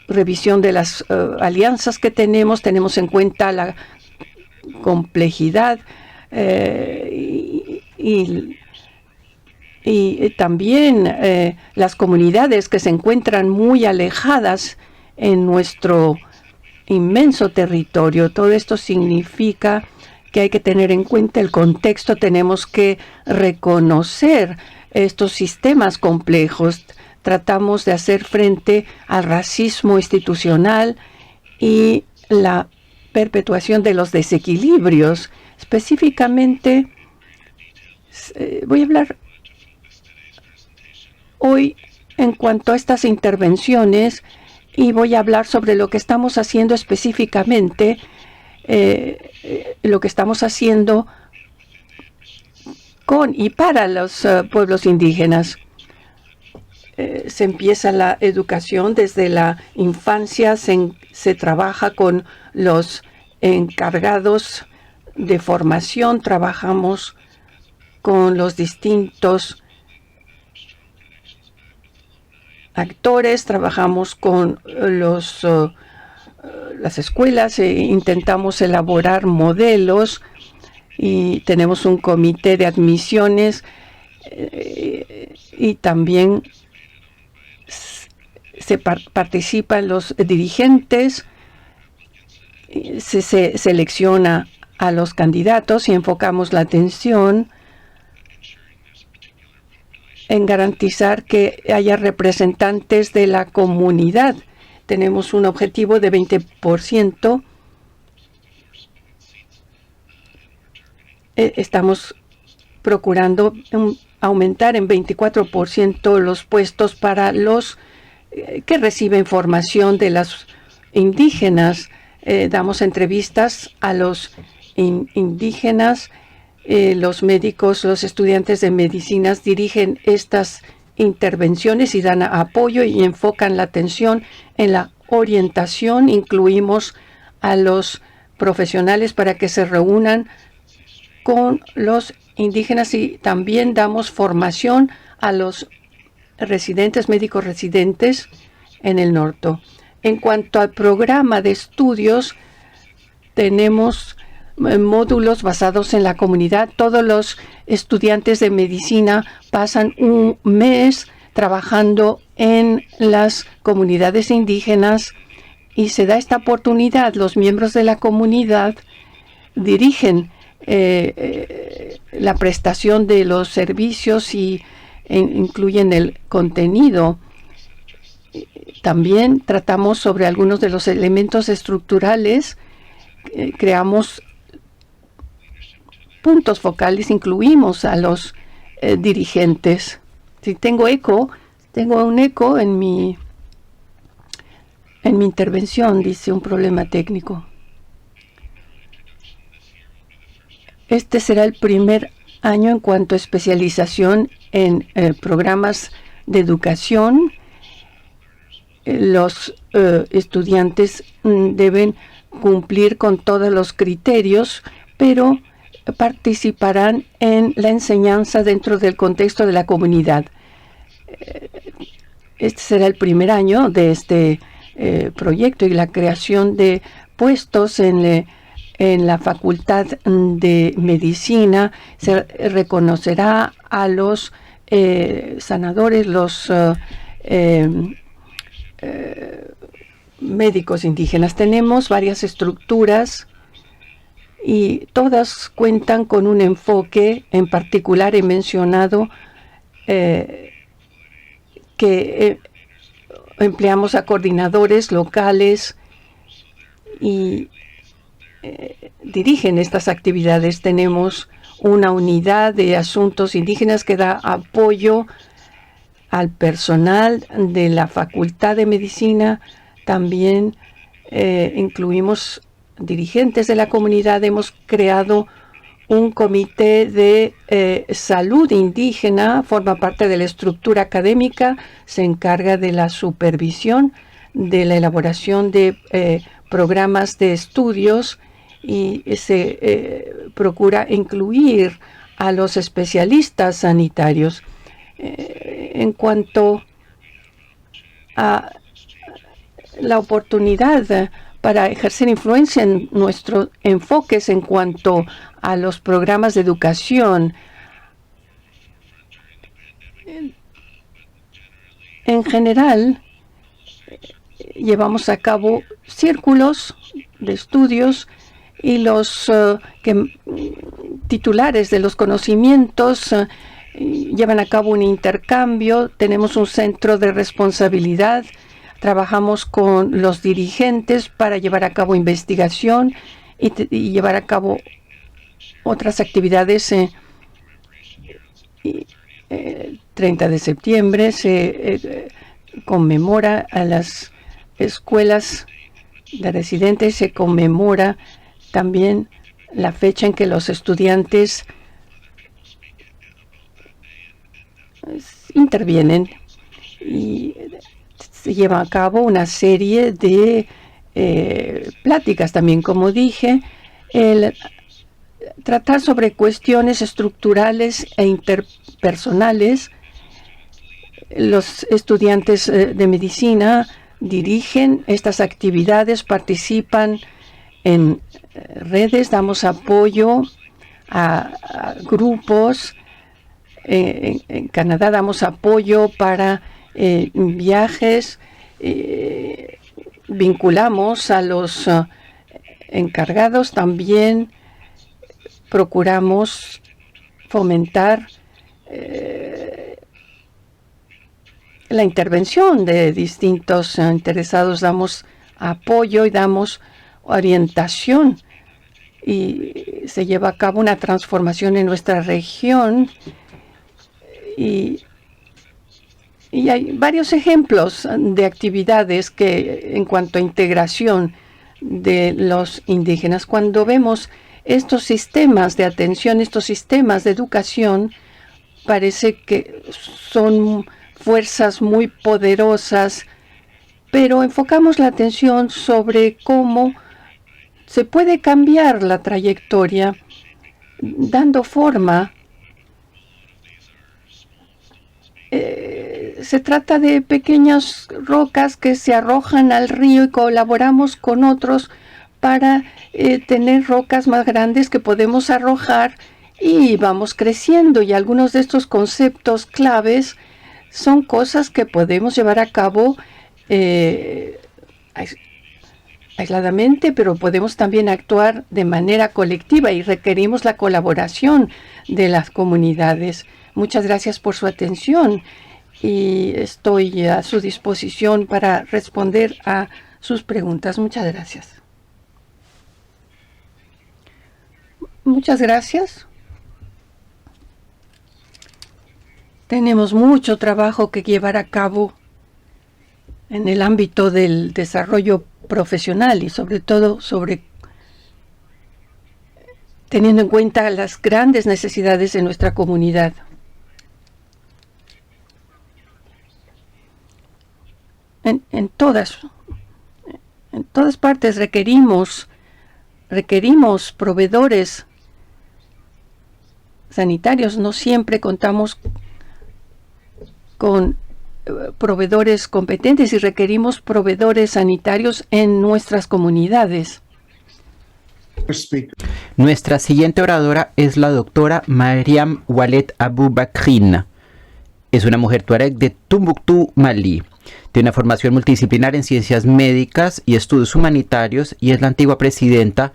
[SPEAKER 5] revisión de las alianzas que tenemos. Tenemos en cuenta la complejidad y también las comunidades que se encuentran muy alejadas en nuestro inmenso territorio. Todo esto significa que hay que tener en cuenta el contexto. Tenemos que reconocer estos sistemas complejos. Tratamos de hacer frente al racismo institucional y la perpetuación de los desequilibrios. Específicamente, voy a hablar hoy en cuanto a estas intervenciones y voy a hablar sobre lo que estamos haciendo específicamente, lo que estamos haciendo con y para los pueblos indígenas. Se empieza la educación desde la infancia, se trabaja con los encargados de formación, trabajamos con los distintos actores, trabajamos con las escuelas, intentamos elaborar modelos y tenemos un comité de admisiones y también participan los dirigentes, se selecciona a los candidatos y enfocamos la atención en garantizar que haya representantes de la comunidad. Tenemos un objetivo de 20%. Estamos procurando aumentar en 24% los puestos para los que reciben formación de las indígenas. Damos entrevistas a los indígenas. Los médicos, los estudiantes de medicinas dirigen estas intervenciones y dan apoyo y enfocan la atención en la orientación. Incluimos a los profesionales para que se reúnan con los indígenas y también damos formación a los residentes, médicos residentes en el norte. En cuanto al programa de estudios, tenemos módulos basados en la comunidad. Todos los estudiantes de medicina pasan un mes trabajando en las comunidades indígenas y se da esta oportunidad. Los miembros de la comunidad dirigen la prestación de los servicios y incluyen el contenido. También tratamos sobre algunos de los elementos estructurales. Creamos puntos focales, incluimos a los dirigentes. Si tengo un eco en mi intervención, dice un problema técnico. Este será el primer año en cuanto a especialización en programas de educación. Los estudiantes deben cumplir con todos los criterios, pero participarán en la enseñanza dentro del contexto de la comunidad. Este será el primer año de este proyecto y la creación de puestos en la Facultad de Medicina. Se reconocerá a los sanadores, los médicos indígenas. Tenemos varias estructuras y todas cuentan con un enfoque. En particular he mencionado que empleamos a coordinadores locales y dirigen estas actividades. Tenemos una unidad de asuntos indígenas que da apoyo al personal de la Facultad de Medicina. También incluimos dirigentes de la comunidad. Hemos creado un comité de salud indígena, forma parte de la estructura académica, se encarga de la supervisión, de la elaboración de programas de estudios y se procura incluir a los especialistas sanitarios. En cuanto a la oportunidad para ejercer influencia en nuestros enfoques en cuanto a los programas de educación, en general, llevamos a cabo círculos de estudios y los titulares de los conocimientos llevan a cabo un intercambio. Tenemos un centro de responsabilidad. Trabajamos con los dirigentes para llevar a cabo investigación y llevar a cabo otras actividades. 30 de septiembre se conmemora a las escuelas de residentes, se conmemora también la fecha en que los estudiantes intervienen y se lleva a cabo una serie de pláticas también, como dije, el tratar sobre cuestiones estructurales e interpersonales. Los estudiantes de medicina dirigen estas actividades, participan en redes, damos apoyo a grupos. En Canadá damos apoyo para viajes, vinculamos a los encargados, también procuramos fomentar la intervención de distintos interesados, damos apoyo y damos orientación y se lleva a cabo una transformación en nuestra región y hay varios ejemplos de actividades que en cuanto a integración de los indígenas. Cuando vemos estos sistemas de atención, estos sistemas de educación, parece que son fuerzas muy poderosas, pero enfocamos la atención sobre cómo se puede cambiar la trayectoria, dando forma. Se trata de pequeñas rocas que se arrojan al río y colaboramos con otros para tener rocas más grandes que podemos arrojar y vamos creciendo. Y algunos de estos conceptos claves son cosas que podemos llevar a cabo aisladamente, pero podemos también actuar de manera colectiva y requerimos la colaboración de las comunidades. Muchas gracias por su atención y estoy a su disposición para responder a sus preguntas. Muchas gracias. Muchas gracias. Tenemos mucho trabajo que llevar a cabo en el ámbito del desarrollo profesional y sobre todo teniendo en cuenta las grandes necesidades de nuestra comunidad. En todas partes requerimos proveedores sanitarios. No siempre contamos con proveedores competentes y requerimos proveedores sanitarios en nuestras comunidades.
[SPEAKER 2] Nuestra siguiente oradora es la doctora Mariam Walet Aboubakrin. Es una mujer tuareg de Tombuctú, Malí. Tiene una formación multidisciplinar en ciencias médicas y estudios humanitarios y es la antigua presidenta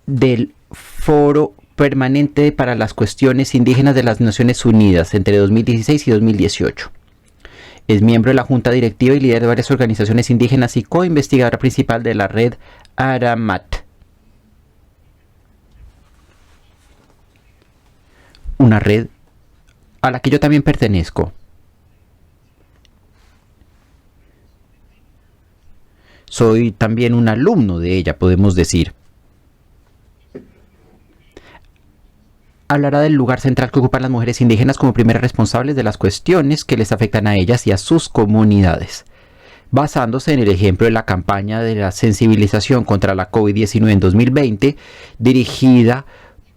[SPEAKER 2] del Foro Permanente para las Cuestiones Indígenas de las Naciones Unidas entre 2016 y 2018. Es miembro de la Junta Directiva y líder de varias organizaciones indígenas y co-investigadora principal de la red Aramat. Una red a la que yo también pertenezco. Soy también un alumno de ella, podemos decir. Hablará del lugar central que ocupan las mujeres indígenas como primeras responsables de las cuestiones que les afectan a ellas y a sus comunidades, basándose en el ejemplo de la campaña de la sensibilización contra la COVID-19 en 2020, dirigida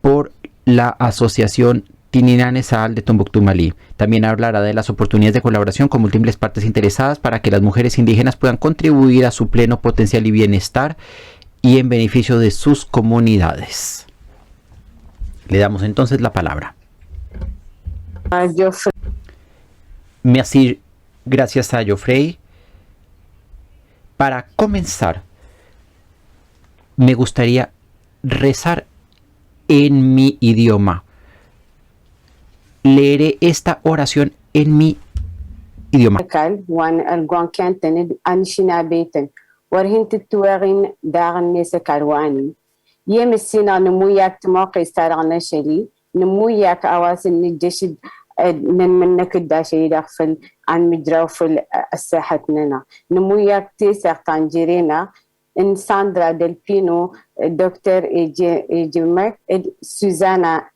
[SPEAKER 2] por la Asociación Tininanesal de Tombuctú, Malí. También hablará de las oportunidades de colaboración con múltiples partes interesadas para que las mujeres indígenas puedan contribuir a su pleno potencial y bienestar y en beneficio de sus comunidades. Le damos entonces la palabra. Merci, gracias a Geoffrey. Para comenzar, me gustaría rezar en mi idioma. Leeré esta oración en mi idioma.
[SPEAKER 6] kal wan algon kanten anshina beten warhin tituarin dagan nese kalwani yemsina numuyak tmoq istarana sheli numuyak awasin nijshid منك الداشي يدخل عن مجرى الساحة لنا نموياك تيسر تانجيرينا إن ساندرا ديل بينو دكتور إيجي سوزانا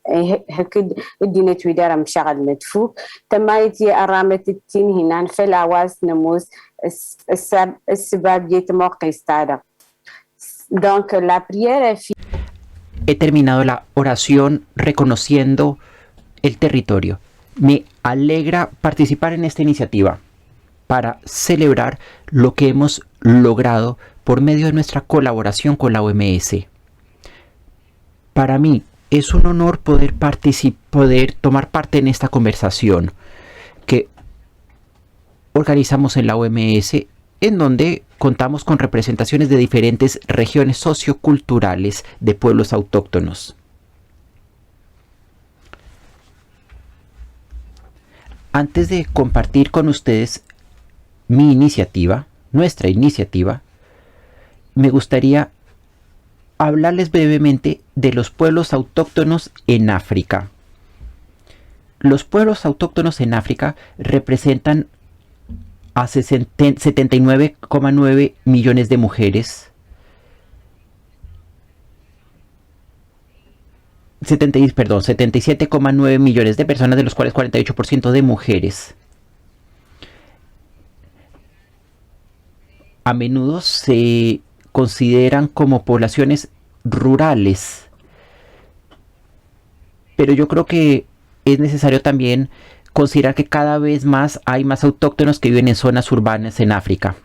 [SPEAKER 6] هكد الدينة ويدارة مشغل مدفو تمايتي أرامة التين هنان في العواز نموز السباب جيت موقع استارا دونك لا prière est
[SPEAKER 2] He terminado la oración reconociendo el territorio. Me alegra participar en esta iniciativa para celebrar lo que hemos logrado por medio de nuestra colaboración con la OMS. Para mí es un honor poder tomar parte en esta conversación que organizamos en la OMS, en donde contamos con representaciones de diferentes regiones socioculturales de pueblos autóctonos. Antes de compartir con ustedes mi iniciativa, nuestra iniciativa, me gustaría hablarles brevemente de los pueblos autóctonos en África. Los pueblos autóctonos en África representan a 79,9 millones de mujeres, 77,9 millones de personas, de los cuales 48% de mujeres. A menudo se consideran como poblaciones rurales, pero yo creo que es necesario también considerar que cada vez más hay más autóctonos que viven en zonas urbanas en África.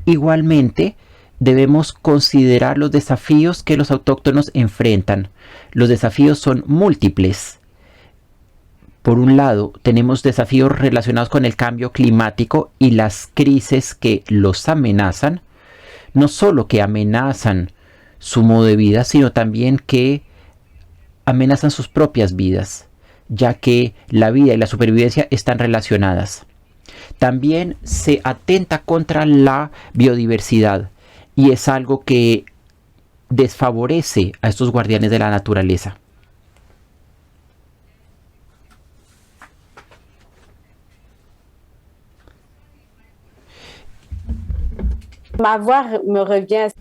[SPEAKER 2] Igualmente, debemos considerar los desafíos que los autóctonos enfrentan. Los desafíos son múltiples. Por un lado, tenemos desafíos relacionados con el cambio climático y las crisis que los amenazan. No solo que amenazan su modo de vida, sino también que amenazan sus propias vidas, ya que la vida y la supervivencia están relacionadas. También se atenta contra la biodiversidad y es algo que desfavorece a estos guardianes de la naturaleza.
[SPEAKER 6] Ma voix me revient.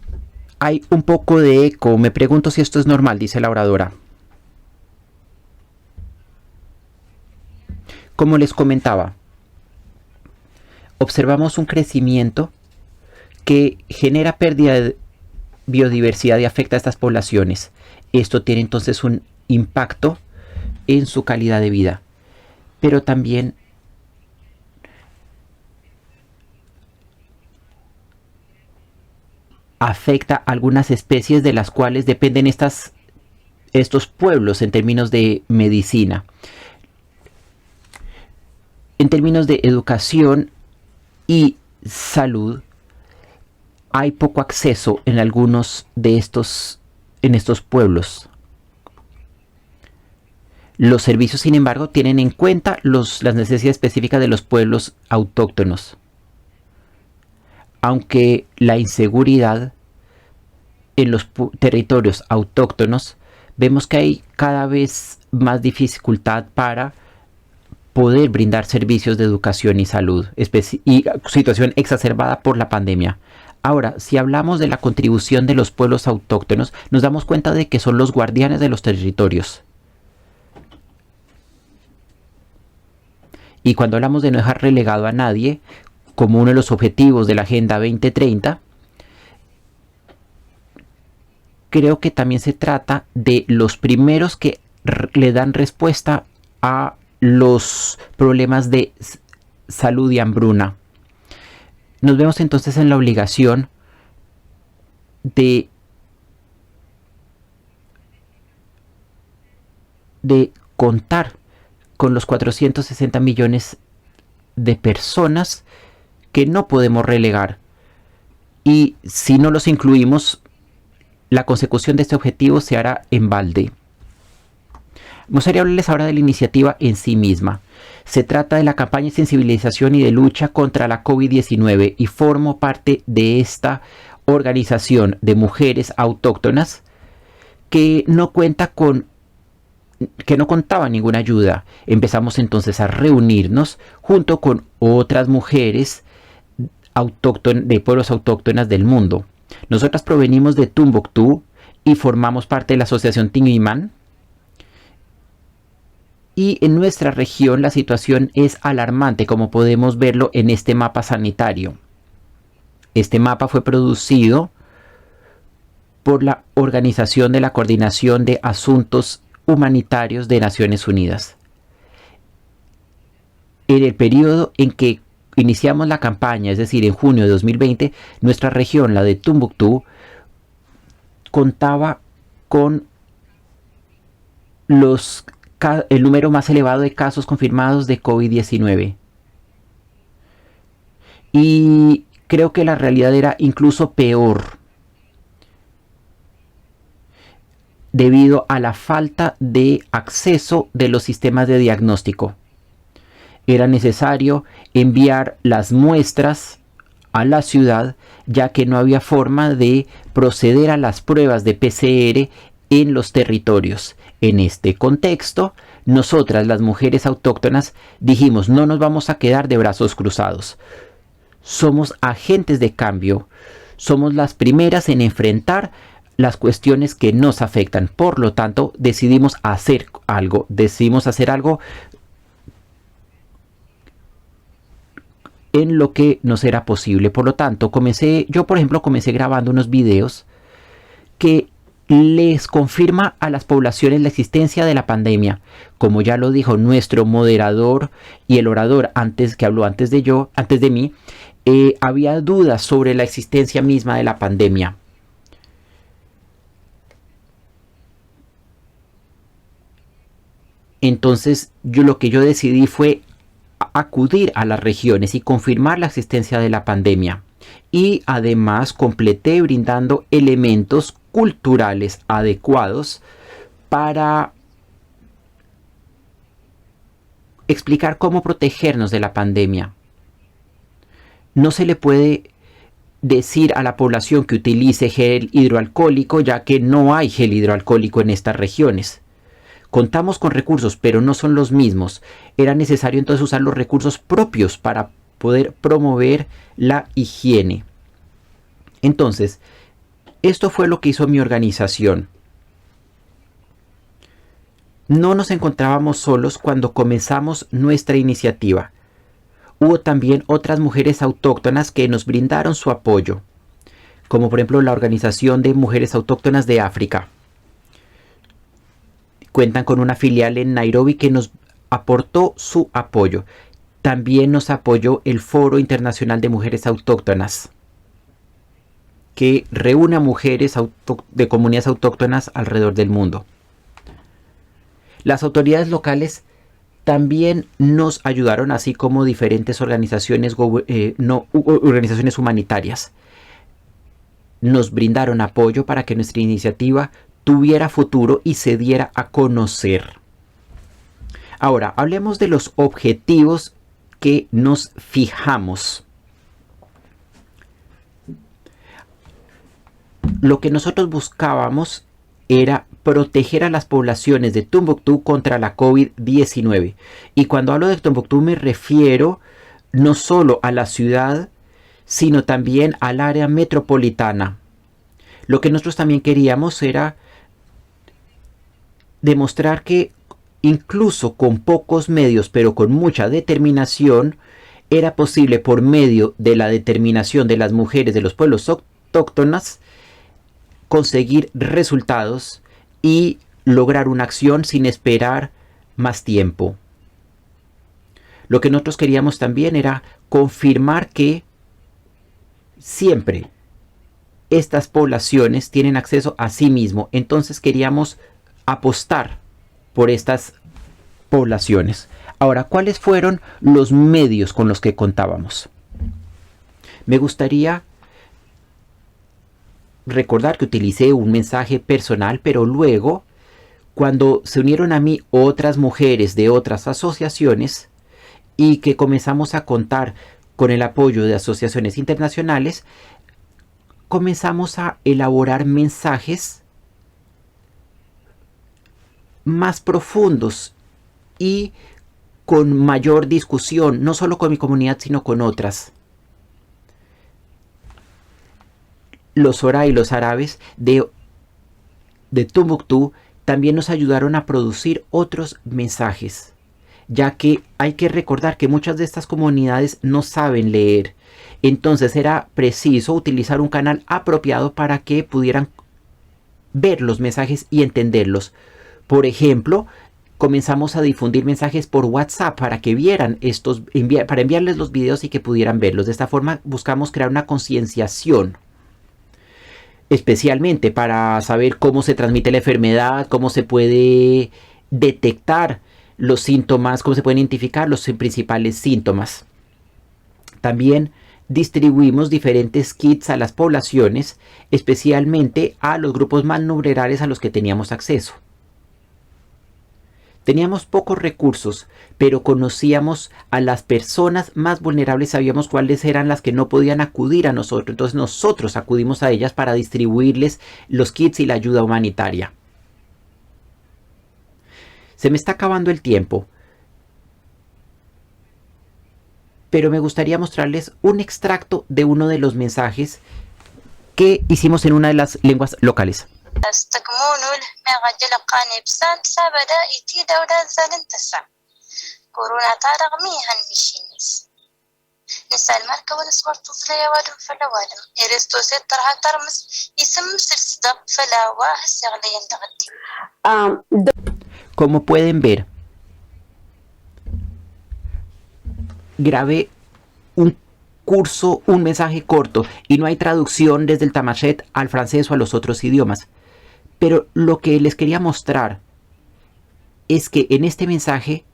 [SPEAKER 2] Hay un poco de eco. Me pregunto si esto es normal, dice la oradora. Como les comentaba, observamos un crecimiento que genera pérdida de biodiversidad y afecta a estas poblaciones. Esto tiene entonces un impacto en su calidad de vida, pero también afecta a algunas especies de las cuales dependen estos pueblos en términos de medicina. En términos de educación y salud, hay poco acceso en algunos de estos pueblos. Los servicios, sin embargo, tienen en cuenta las necesidades específicas de los pueblos autóctonos. Aunque la inseguridad en los territorios autóctonos, vemos que hay cada vez más dificultad para poder brindar servicios de educación y salud, y situación exacerbada por la pandemia. Ahora, si hablamos de la contribución de los pueblos autóctonos, nos damos cuenta de que son los guardianes de los territorios. Y cuando hablamos de no dejar relegado a nadie, como uno de los objetivos de la Agenda 2030, creo que también se trata de los primeros que le dan respuesta a los problemas de salud y hambruna. Nos vemos entonces en la obligación de contar con los 460 millones de personas que no podemos relegar y si no los incluimos, la consecución de este objetivo se hará en balde. Me gustaría hablarles ahora de la iniciativa en sí misma. Se trata de la campaña de sensibilización y de lucha contra la COVID-19 y formo parte de esta organización de mujeres autóctonas que no contaba ninguna ayuda. Empezamos entonces a reunirnos junto con otras mujeres de pueblos autóctonas del mundo. Nosotras provenimos de Tombuctú y formamos parte de la asociación Tinguimán. Y en nuestra región la situación es alarmante, como podemos verlo en este mapa sanitario. Este mapa fue producido por la Organización de la Coordinación de Asuntos Humanitarios de Naciones Unidas. En el periodo en que iniciamos la campaña, es decir, en junio de 2020, nuestra región, la de Tombuctú, contaba con el número más elevado de casos confirmados de COVID-19. Y creo que la realidad era incluso peor, debido a la falta de acceso de los sistemas de diagnóstico. Era necesario enviar las muestras a la ciudad, ya que no había forma de proceder a las pruebas de PCR en los territorios. En este contexto, nosotras, las mujeres autóctonas, dijimos: no nos vamos a quedar de brazos cruzados. Somos agentes de cambio. Somos las primeras en enfrentar las cuestiones que nos afectan. Por lo tanto, decidimos hacer algo. En lo que nos era posible. Por lo tanto, yo por ejemplo comencé grabando unos videos que les confirma a las poblaciones la existencia de la pandemia. Como ya lo dijo nuestro moderador y el orador que habló antes de mí, había dudas sobre la existencia misma de la pandemia. Entonces, lo que yo decidí fue acudir a las regiones y confirmar la existencia de la pandemia. Y además completé brindando elementos culturales adecuados para explicar cómo protegernos de la pandemia. No se le puede decir a la población que utilice gel hidroalcohólico, ya que no hay gel hidroalcohólico en estas regiones. Contamos con recursos, pero no son los mismos. Era necesario entonces usar los recursos propios para poder promover la higiene. Entonces, esto fue lo que hizo mi organización. No nos encontrábamos solos cuando comenzamos nuestra iniciativa. Hubo también otras mujeres autóctonas que nos brindaron su apoyo, como por ejemplo la Organización de Mujeres Autóctonas de África. Cuentan con una filial en Nairobi que nos aportó su apoyo. También nos apoyó el Foro Internacional de Mujeres Autóctonas, que reúne a mujeres de comunidades autóctonas alrededor del mundo. Las autoridades locales también nos ayudaron, así como diferentes organizaciones humanitarias. Nos brindaron apoyo para que nuestra iniciativa tuviera futuro y se diera a conocer. Ahora, hablemos de los objetivos que nos fijamos. Lo que nosotros buscábamos era proteger a las poblaciones de Tombuctú contra la COVID-19. Y cuando hablo de Tombuctú me refiero no solo a la ciudad, sino también al área metropolitana. Lo que nosotros también queríamos era demostrar que incluso con pocos medios, pero con mucha determinación, era posible, por medio de la determinación de las mujeres de los pueblos autóctonas, conseguir resultados y lograr una acción sin esperar más tiempo. Lo que nosotros queríamos también era confirmar que siempre estas poblaciones tienen acceso a sí mismo. Entonces queríamos apostar por estas poblaciones. Ahora, ¿cuáles fueron los medios con los que contábamos? Me gustaría recordar que utilicé un mensaje personal, pero luego, cuando se unieron a mí otras mujeres de otras asociaciones y que comenzamos a contar con el apoyo de asociaciones internacionales, comenzamos a elaborar mensajes más profundos y con mayor discusión, no solo con mi comunidad, sino con otras. Los Sora y los árabes de Tombuctú también nos ayudaron a producir otros mensajes, ya que hay que recordar que muchas de estas comunidades no saben leer. Entonces era preciso utilizar un canal apropiado para que pudieran ver los mensajes y entenderlos. Por ejemplo, comenzamos a difundir mensajes por WhatsApp para que vieran para enviarles los videos y que pudieran verlos. De esta forma buscamos crear una concienciación, especialmente para saber cómo se transmite la enfermedad, cómo se puede detectar los síntomas, cómo se pueden identificar los principales síntomas. También distribuimos diferentes kits a las poblaciones, especialmente a los grupos más vulnerables a los que teníamos acceso. Teníamos pocos recursos, pero conocíamos a las personas más vulnerables, sabíamos cuáles eran las que no podían acudir a nosotros. Entonces nosotros acudimos a ellas para distribuirles los kits y la ayuda humanitaria. Se me está acabando el tiempo, pero me gustaría mostrarles un extracto de uno de los mensajes que hicimos en una de las lenguas locales. Como pueden ver, grabé un curso, un mensaje corto, y no hay traducción desde el Tamashet al francés o a los otros idiomas. Pero lo que les quería mostrar es que en este mensaje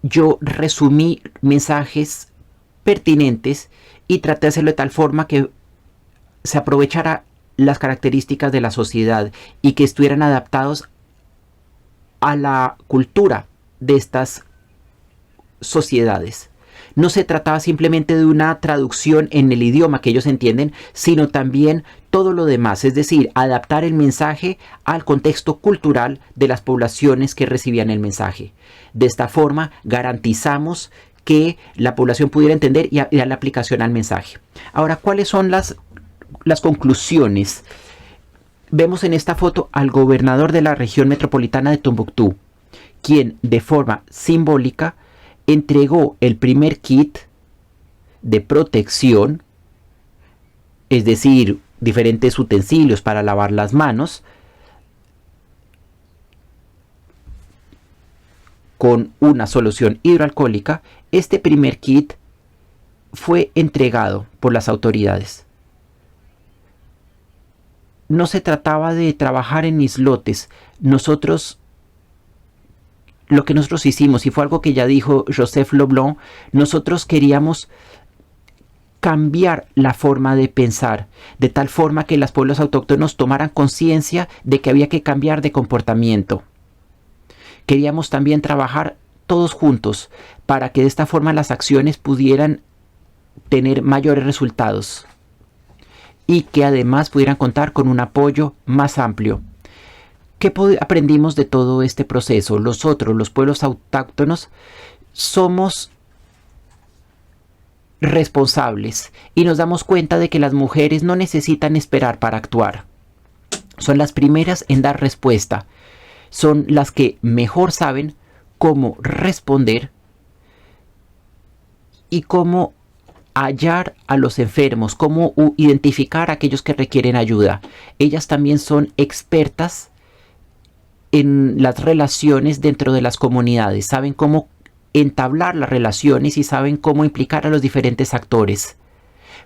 [SPEAKER 2] yo resumí mensajes pertinentes y traté de hacerlo de tal forma que se aprovechara las características de la sociedad y que estuvieran adaptados a la cultura de estas sociedades. No se trataba simplemente de una traducción en el idioma que ellos entienden, sino también todo lo demás, es decir, adaptar el mensaje al contexto cultural de las poblaciones que recibían el mensaje. De esta forma garantizamos que la población pudiera entender y dar la aplicación al mensaje. Ahora, ¿cuáles son las conclusiones? Vemos en esta foto al gobernador de la región metropolitana de Tombuctú, quien de forma simbólica entregó el primer kit de protección, es decir, diferentes utensilios para lavar las manos, con una solución hidroalcohólica. Este primer kit fue entregado por las autoridades. No se trataba de trabajar en islotes. Lo que nosotros hicimos, y fue algo que ya dijo Joseph Leblanc, nosotros queríamos cambiar la forma de pensar, de tal forma que los pueblos autóctonos tomaran conciencia de que había que cambiar de comportamiento. Queríamos también trabajar todos juntos para que de esta forma las acciones pudieran tener mayores resultados y que además pudieran contar con un apoyo más amplio. ¿Qué aprendimos de todo este proceso? Nosotros, los pueblos autóctonos, somos responsables y nos damos cuenta de que las mujeres no necesitan esperar para actuar. Son las primeras en dar respuesta. Son las que mejor saben cómo responder y cómo hallar a los enfermos, cómo identificar a aquellos que requieren ayuda. Ellas también son expertas en las relaciones dentro de las comunidades, saben cómo entablar las relaciones y saben cómo implicar a los diferentes actores,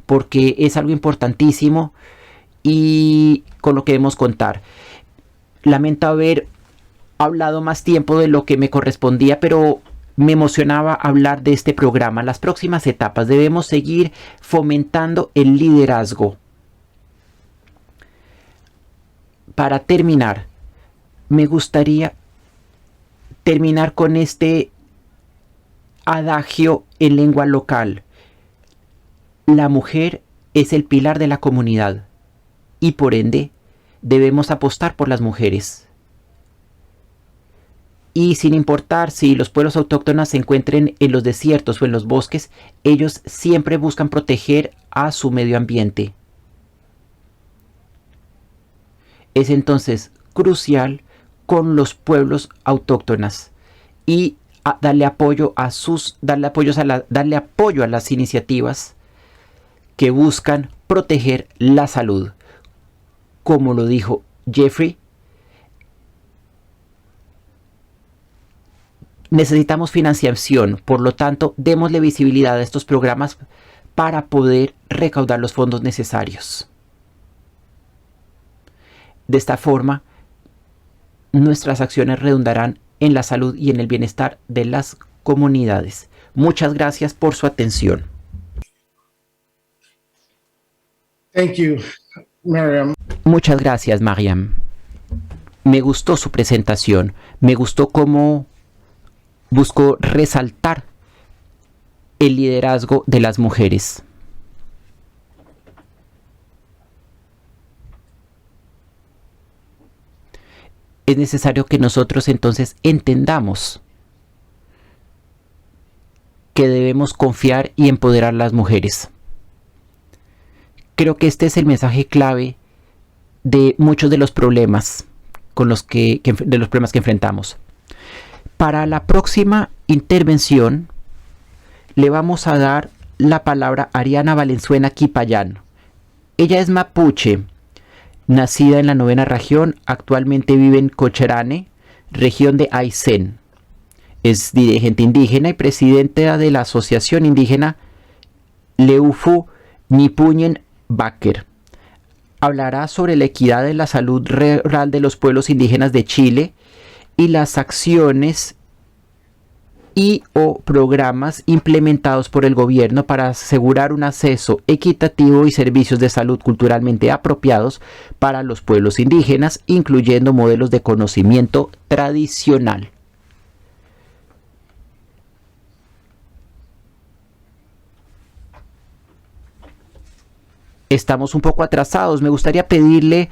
[SPEAKER 2] porque es algo importantísimo y con lo que debemos contar. Lamento haber hablado más tiempo de lo que me correspondía, pero me emocionaba hablar de este programa. Las próximas etapas debemos seguir fomentando el liderazgo para terminar, me gustaría terminar con este adagio en lengua local. La mujer es el pilar de la comunidad y por ende debemos apostar por las mujeres. Y sin importar si los pueblos autóctonos se encuentren en los desiertos o en los bosques, ellos siempre buscan proteger a su medio ambiente. Es entonces crucial con los pueblos autóctonos y darle apoyo a las iniciativas que buscan proteger la salud. Como lo dijo Jeffrey, necesitamos financiación, por lo tanto, démosle visibilidad a estos programas para poder recaudar los fondos necesarios. De esta forma, nuestras acciones redundarán en la salud y en el bienestar de las comunidades. Muchas gracias por su atención.
[SPEAKER 3] Thank you, Miriam.
[SPEAKER 2] Muchas gracias, Mariam. Me gustó su presentación. Me gustó cómo buscó resaltar el liderazgo de las mujeres. Es necesario que nosotros entonces entendamos que debemos confiar y empoderar a las mujeres. Creo que este es el mensaje clave de muchos de los problemas que enfrentamos. Para la próxima intervención le vamos a dar la palabra a Ariana Valenzuela Quipayán. Ella es mapuche, nacida en la 9ª región, actualmente vive en Cocherane, región de Aysén. Es dirigente indígena y presidenta de la Asociación Indígena Leufu Nipuñen Baker. Hablará sobre la equidad en la salud rural de los pueblos indígenas de Chile y las acciones o programas implementados por el gobierno para asegurar un acceso equitativo y servicios de salud culturalmente apropiados para los pueblos indígenas, incluyendo modelos de conocimiento tradicional. Estamos un poco atrasados. Me gustaría pedirle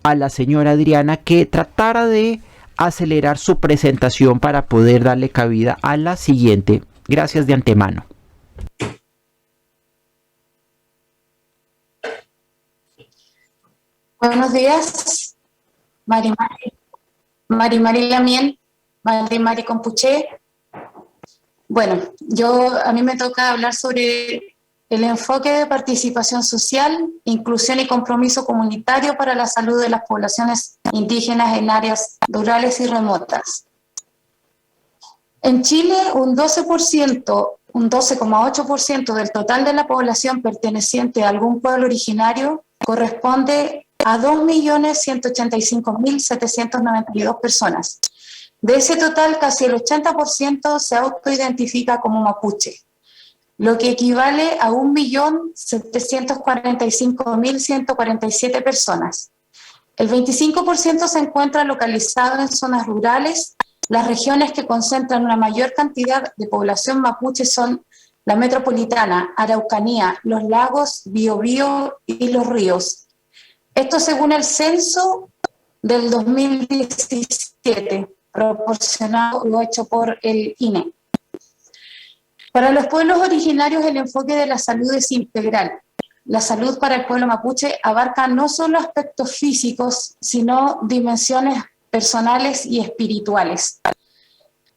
[SPEAKER 2] a la señora Adriana que tratara de acelerar su presentación para poder darle cabida a la siguiente. Gracias de antemano.
[SPEAKER 1] Buenos días, Mari Lamien, Mari Compuché. Bueno, a mí me toca hablar sobre el enfoque de participación social, inclusión y compromiso comunitario para la salud de las poblaciones indígenas en áreas rurales y remotas. En Chile, un 12,8% del total de la población perteneciente a algún pueblo originario corresponde a 2.185.792 personas. De ese total, casi el 80% se autoidentifica como mapuche, lo que equivale a 1.745.147 personas. El 25% se encuentra localizado en zonas rurales. Las regiones que concentran una mayor cantidad de población mapuche son la metropolitana, Araucanía, los lagos, Biobío y los ríos. Esto según el censo del 2017, proporcionado o hecho por el INE. Para los pueblos originarios, el enfoque de la salud es integral. La salud para el pueblo mapuche abarca no solo aspectos físicos, sino dimensiones personales y espirituales.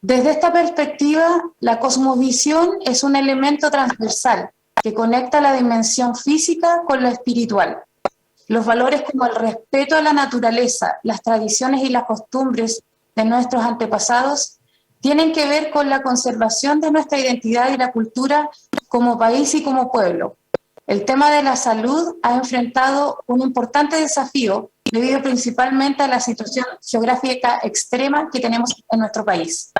[SPEAKER 1] Desde esta perspectiva, la cosmovisión es un elemento transversal que conecta la dimensión física con la espiritual. Los valores como el respeto a la naturaleza, las tradiciones y las costumbres de nuestros antepasados tienen que ver con la conservación de nuestra identidad y la cultura como país y como pueblo. El tema de la salud ha enfrentado un importante desafío debido principalmente a la situación geográfica extrema que tenemos en nuestro país.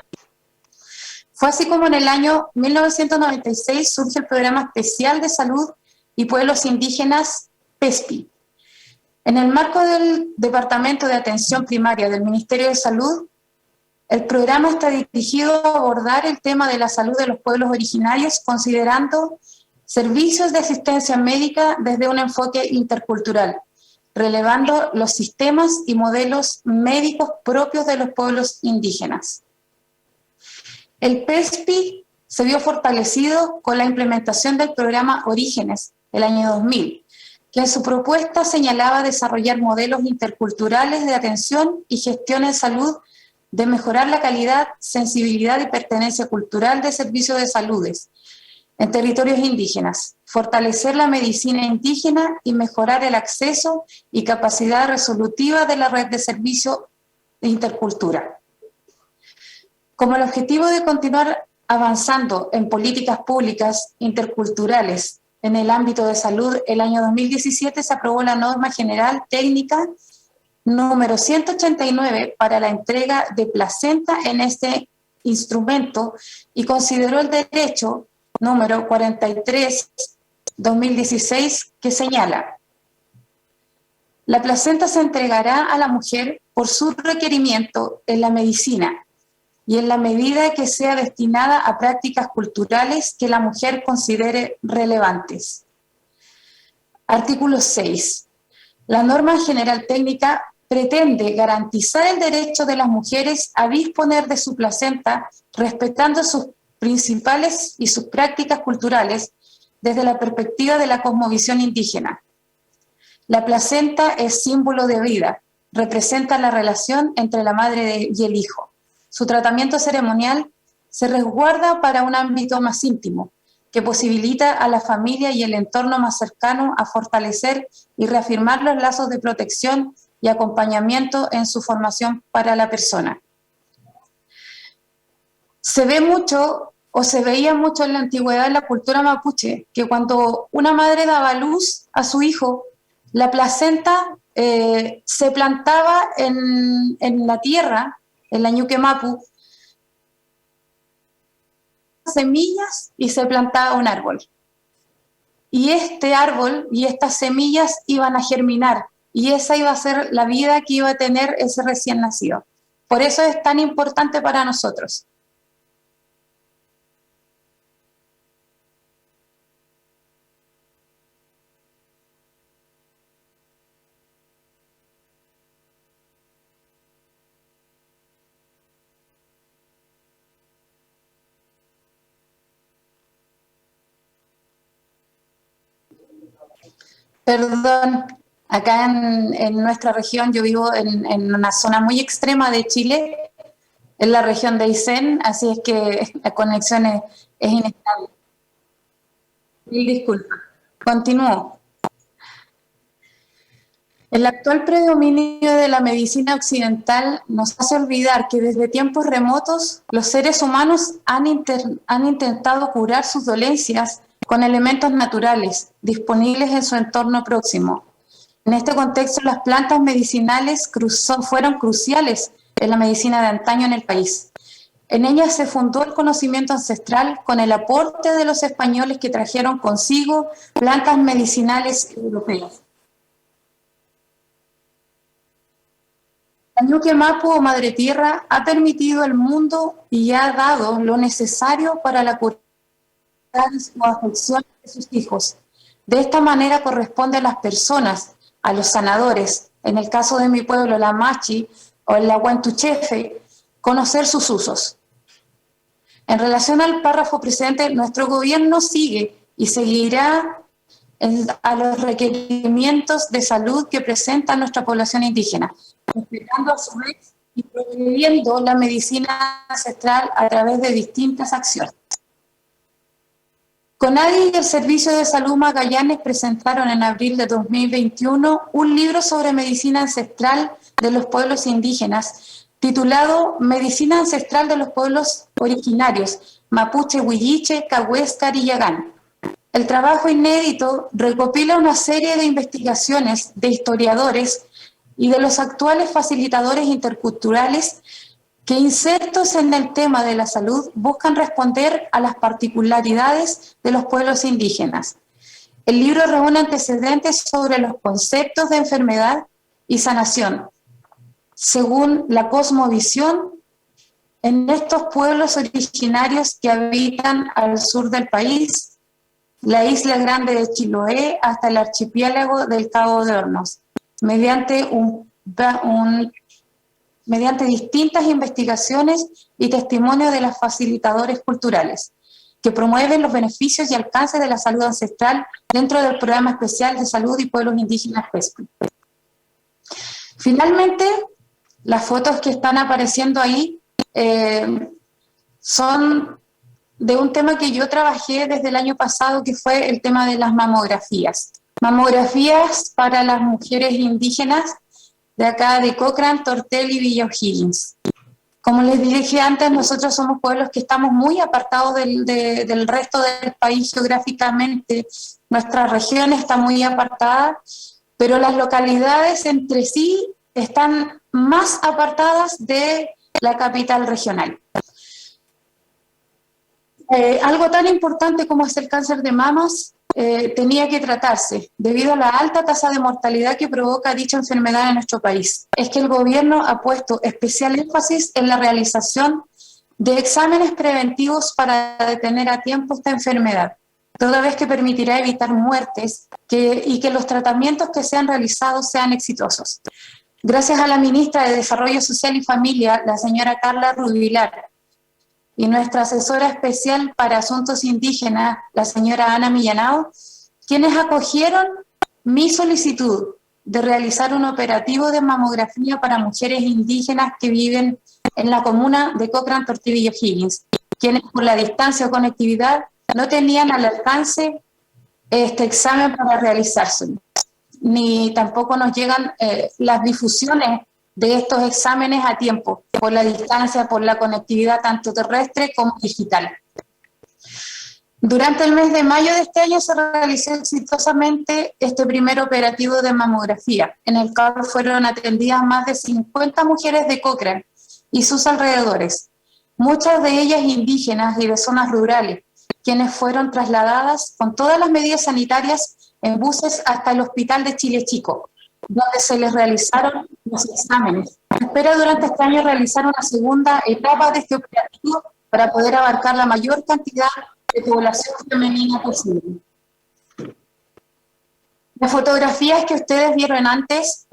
[SPEAKER 1] Fue así como en el año 1996 surge el Programa Especial de Salud y Pueblos Indígenas, PESPI. En el marco del Departamento de Atención Primaria del Ministerio de Salud, el programa está dirigido a abordar el tema de la salud de los pueblos originarios, considerando servicios de asistencia médica desde un enfoque intercultural, relevando los sistemas y modelos médicos propios de los pueblos indígenas. El PESPI se vio fortalecido con la implementación del programa Orígenes del año 2000, que en su propuesta señalaba desarrollar modelos interculturales de atención y gestión en salud, de mejorar la calidad, sensibilidad y pertenencia cultural de servicios de salud en territorios indígenas, fortalecer la medicina indígena y mejorar el acceso y capacidad resolutiva de la red de servicios de intercultura. Como el objetivo de continuar avanzando en políticas públicas interculturales en el ámbito de salud, el año 2017 se aprobó la norma general técnica número 189 para la entrega de placenta en este instrumento y consideró el derecho número 43/2016 que señala: la placenta se entregará a la mujer por su requerimiento en la medicina y en la medida que sea destinada a prácticas culturales que la mujer considere relevantes. Artículo 6. La norma general técnica pretende garantizar el derecho de las mujeres a disponer de su placenta respetando sus principales y sus prácticas culturales desde la perspectiva de la cosmovisión indígena. La placenta es símbolo de vida, representa la relación entre la madre y el hijo. Su tratamiento ceremonial se resguarda para un ámbito más íntimo, que posibilita a la familia y el entorno más cercano a fortalecer y reafirmar los lazos de protección y acompañamiento en su formación para la persona. Se ve mucho, o se veía mucho en la antigüedad en la cultura mapuche, que cuando una madre daba luz a su hijo, la placenta se plantaba en la tierra, en la ñuque mapu, semillas y se plantaba un árbol. Y este árbol y estas semillas iban a germinar, y esa iba a ser la vida que iba a tener ese recién nacido. Por eso es tan importante para nosotros. Perdón, acá en nuestra región, yo vivo en una zona muy extrema de Chile, en la región de Aysén, así es que la conexión es inestable. Mil disculpas. Continúo. El actual predominio de la medicina occidental nos hace olvidar que desde tiempos remotos los seres humanos han intentado curar sus dolencias con elementos naturales disponibles en su entorno próximo. En este contexto, las plantas medicinales fueron cruciales en la medicina de antaño en el país. En ellas se fundó el conocimiento ancestral con el aporte de los españoles que trajeron consigo plantas medicinales europeas. La ñuque mapu o madre tierra ha permitido al mundo y ha dado lo necesario para la curación o afección de sus hijos. De esta manera corresponde a las personas, a los sanadores, en el caso de mi pueblo, la Machi o el Huantuchefe, conocer sus usos. En relación al párrafo precedente, nuestro gobierno sigue y seguirá a los requerimientos de salud que presenta nuestra población indígena, respetando a su vez y promoviendo la medicina ancestral a través de distintas acciones. CONADI y el Servicio de Salud Magallanes presentaron en abril de 2021 un libro sobre medicina ancestral de los pueblos indígenas, titulado Medicina Ancestral de los Pueblos Originarios, Mapuche, Huilliche, Cahuéscar y Yagán. El trabajo inédito recopila una serie de investigaciones de historiadores y de los actuales facilitadores interculturales que, insertos en el tema de la salud, buscan responder a las particularidades de los pueblos indígenas. El libro reúne antecedentes sobre los conceptos de enfermedad y sanación, según la cosmovisión en estos pueblos originarios que habitan al sur del país, la isla grande de Chiloé hasta el archipiélago del Cabo de Hornos, mediante distintas investigaciones y testimonios de los facilitadores culturales, que promueven los beneficios y alcances de la salud ancestral dentro del Programa Especial de Salud y Pueblos Indígenas PESPI. Finalmente, las fotos que están apareciendo ahí son de un tema que yo trabajé desde el año pasado, que fue el tema de las mamografías. Mamografías para las mujeres indígenas de acá de Cochrane, Tortel y Villa O'Higgins. Como les dije antes, nosotros somos pueblos que estamos muy apartados del resto del país geográficamente. Nuestra región está muy apartada, pero las localidades entre sí están más apartadas de la capital regional. Algo tan importante como es el cáncer de mamas tenía que tratarse debido a la alta tasa de mortalidad que provoca dicha enfermedad en nuestro país. Es que el gobierno ha puesto especial énfasis en la realización de exámenes preventivos para detener a tiempo esta enfermedad, toda vez que permitirá evitar muertes y que los tratamientos que sean realizados sean exitosos. Gracias a la ministra de Desarrollo Social y Familia, la señora Carla Rubilar, y nuestra asesora especial para asuntos indígenas, la señora Ana Millanao, quienes acogieron mi solicitud de realizar un operativo de mamografía para mujeres indígenas que viven en la comuna de Cochrane, Tortel y O'Higgins, quienes por la distancia o conectividad no tenían al alcance este examen para realizarse, ni tampoco nos llegan las difusiones de estos exámenes a tiempo, por la distancia, por la conectividad tanto terrestre como digital. Durante el mes de mayo de este año se realizó exitosamente este primer operativo de mamografía, en el cual fueron atendidas más de 50 mujeres de Cochrane y sus alrededores, muchas de ellas indígenas y de zonas rurales, quienes fueron trasladadas con todas las medidas sanitarias en buses hasta el Hospital de Chile Chico, donde se les realizaron los exámenes. Se espera durante este año realizar una segunda etapa de este operativo para poder abarcar la mayor cantidad de población femenina posible. Las fotografías que ustedes vieron antes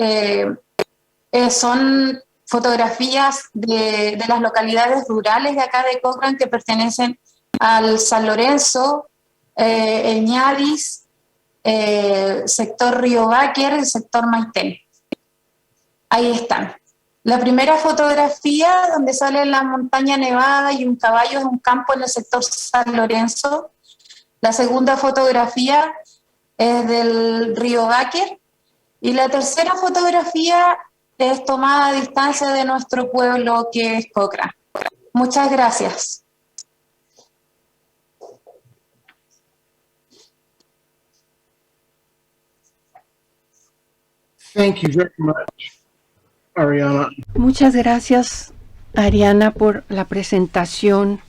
[SPEAKER 1] son fotografías de las localidades rurales de acá de Cochrane que pertenecen al San Lorenzo, el Ñadis, sector Río Báquer, el sector Maitén. Ahí están. La primera fotografía, donde sale la montaña nevada y un caballo, es un campo en el sector San Lorenzo. La segunda fotografía es del Río Báquer. Y la tercera fotografía es tomada a distancia de nuestro pueblo, que es Cochrane. Muchas gracias.
[SPEAKER 3] Thank you very much, Ariana.
[SPEAKER 5] Muchas gracias, Ariana, por la presentación.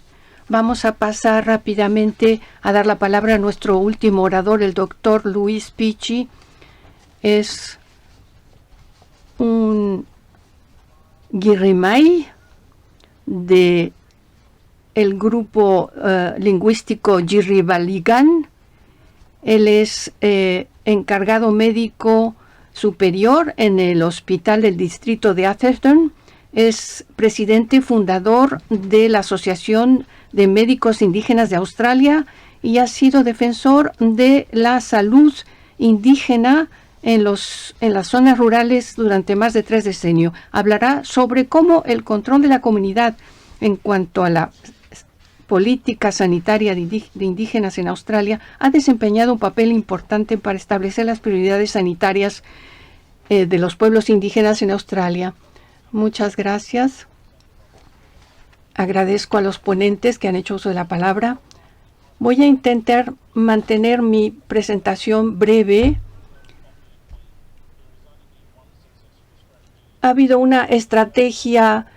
[SPEAKER 5] Vamos a pasar rápidamente a dar la palabra a nuestro último orador, el doctor Luis Pichi. Es un guirrimay de el grupo lingüístico Yirribaligan. Él es encargado médico superior en el Hospital del Distrito de Atherton. Es presidente fundador de la Asociación de Médicos Indígenas de Australia y ha sido defensor de la salud indígena en las zonas rurales durante más de 3 decenios. Hablará sobre cómo el control de la comunidad en cuanto a la política sanitaria de indígenas en Australia ha desempeñado un papel importante para establecer las prioridades sanitarias de los pueblos indígenas en Australia. Muchas gracias. Agradezco a los ponentes que han hecho uso de la palabra. Voy a intentar mantener mi presentación breve. Ha habido una estrategia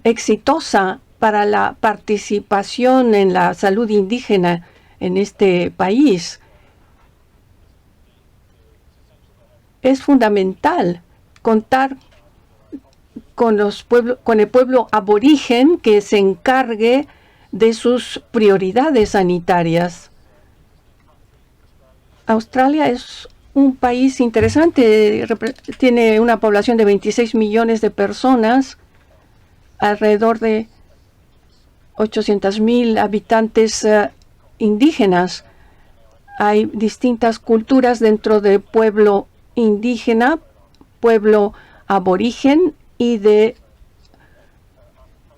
[SPEAKER 5] exitosa para la participación en la salud indígena en este país. es fundamental contar con el pueblo aborigen que se encargue de sus prioridades sanitarias. Australia es un país interesante, tiene una población de 26 millones de personas, alrededor de 800,000 habitantes indígenas. Hay distintas culturas dentro del pueblo indígena, pueblo aborigen y de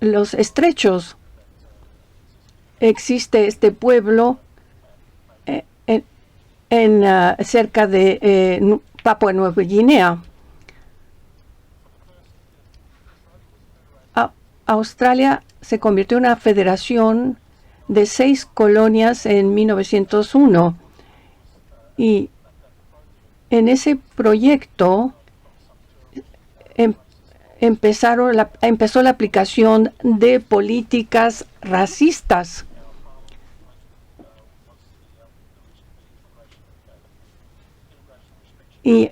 [SPEAKER 5] los estrechos. Existe este pueblo cerca de Papua Nueva Guinea. Australia se convirtió en una federación de 6 colonias en 1901 y en ese proyecto empezó la aplicación de políticas racistas. Y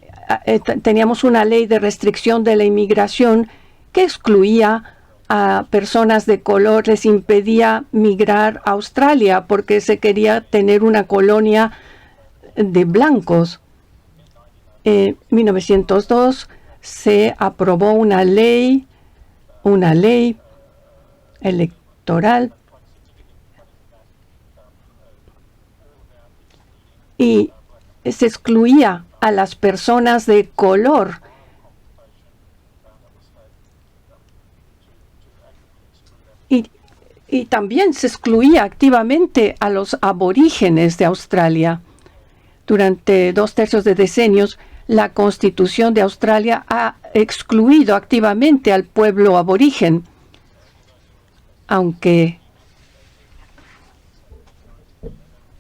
[SPEAKER 5] teníamos una ley de restricción de la inmigración que excluía a personas de color, les impedía migrar a Australia porque se quería tener una colonia de blancos. En 1902 se aprobó una ley electoral y se excluía a las personas de color. Y también se excluía activamente a los aborígenes de Australia. Durante 2/3 de decenios, la Constitución de Australia ha excluido activamente al pueblo aborigen, aunque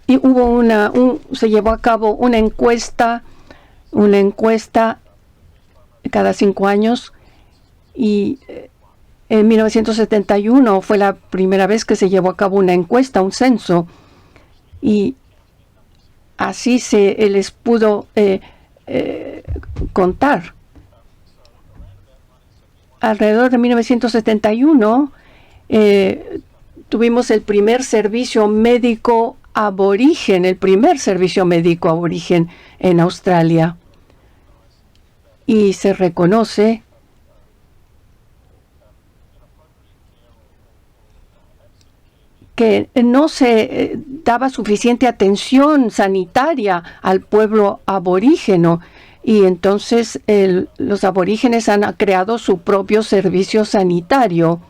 [SPEAKER 5] se llevó a cabo una encuesta cada 5 años y en 1971 fue la primera vez que se llevó a cabo una encuesta, un censo, y así se les pudo contar. Alrededor de 1971 tuvimos el primer servicio médico aborigen, en Australia. Y se reconoce que no se daba suficiente atención sanitaria al pueblo aborígeno y entonces los aborígenes han creado su propio servicio sanitario.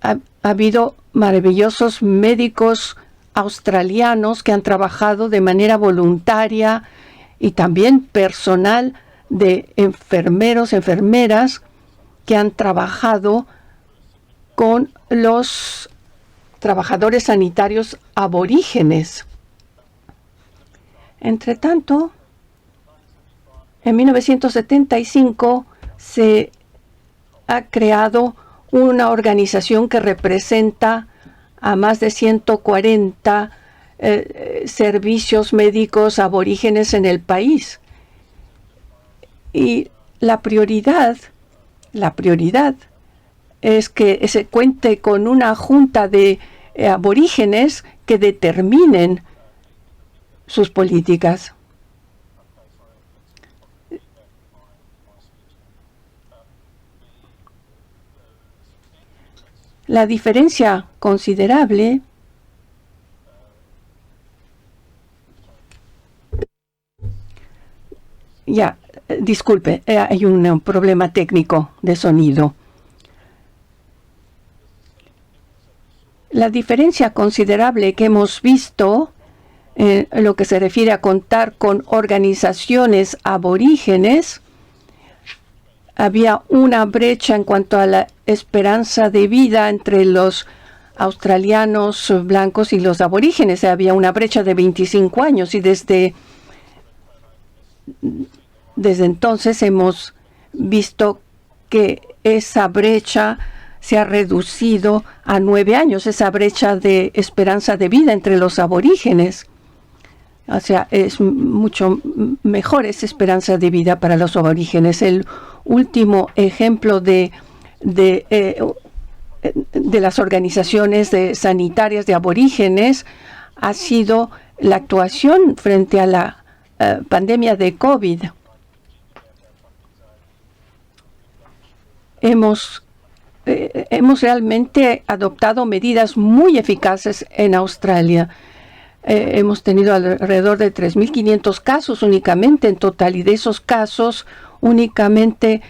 [SPEAKER 5] Ha habido maravillosos médicos australianos que han trabajado de manera voluntaria y también personal de enfermeros, enfermeras que han trabajado con los trabajadores sanitarios aborígenes. Entre tanto, en 1975 se ha creado una organización que representa a más de 140 servicios médicos aborígenes en el país. Y la prioridad es que se cuente con una junta de aborígenes que determinen sus políticas. La diferencia considerable disculpe, hay un problema técnico de sonido. La diferencia considerable que hemos visto en lo que se refiere a contar con organizaciones aborígenes, había una brecha en cuanto a la esperanza de vida entre los australianos blancos y los aborígenes. Había una brecha de 25 años y desde entonces hemos visto que esa brecha se ha reducido a 9 años, esa brecha de esperanza de vida entre los aborígenes. O sea, es mucho mejor esa esperanza de vida para los aborígenes. El último ejemplo de las organizaciones sanitarias de aborígenes ha sido la actuación frente a la pandemia de COVID. Hemos realmente adoptado medidas muy eficaces en Australia. Hemos tenido alrededor de 3.500 casos únicamente en total, y de esos casos únicamente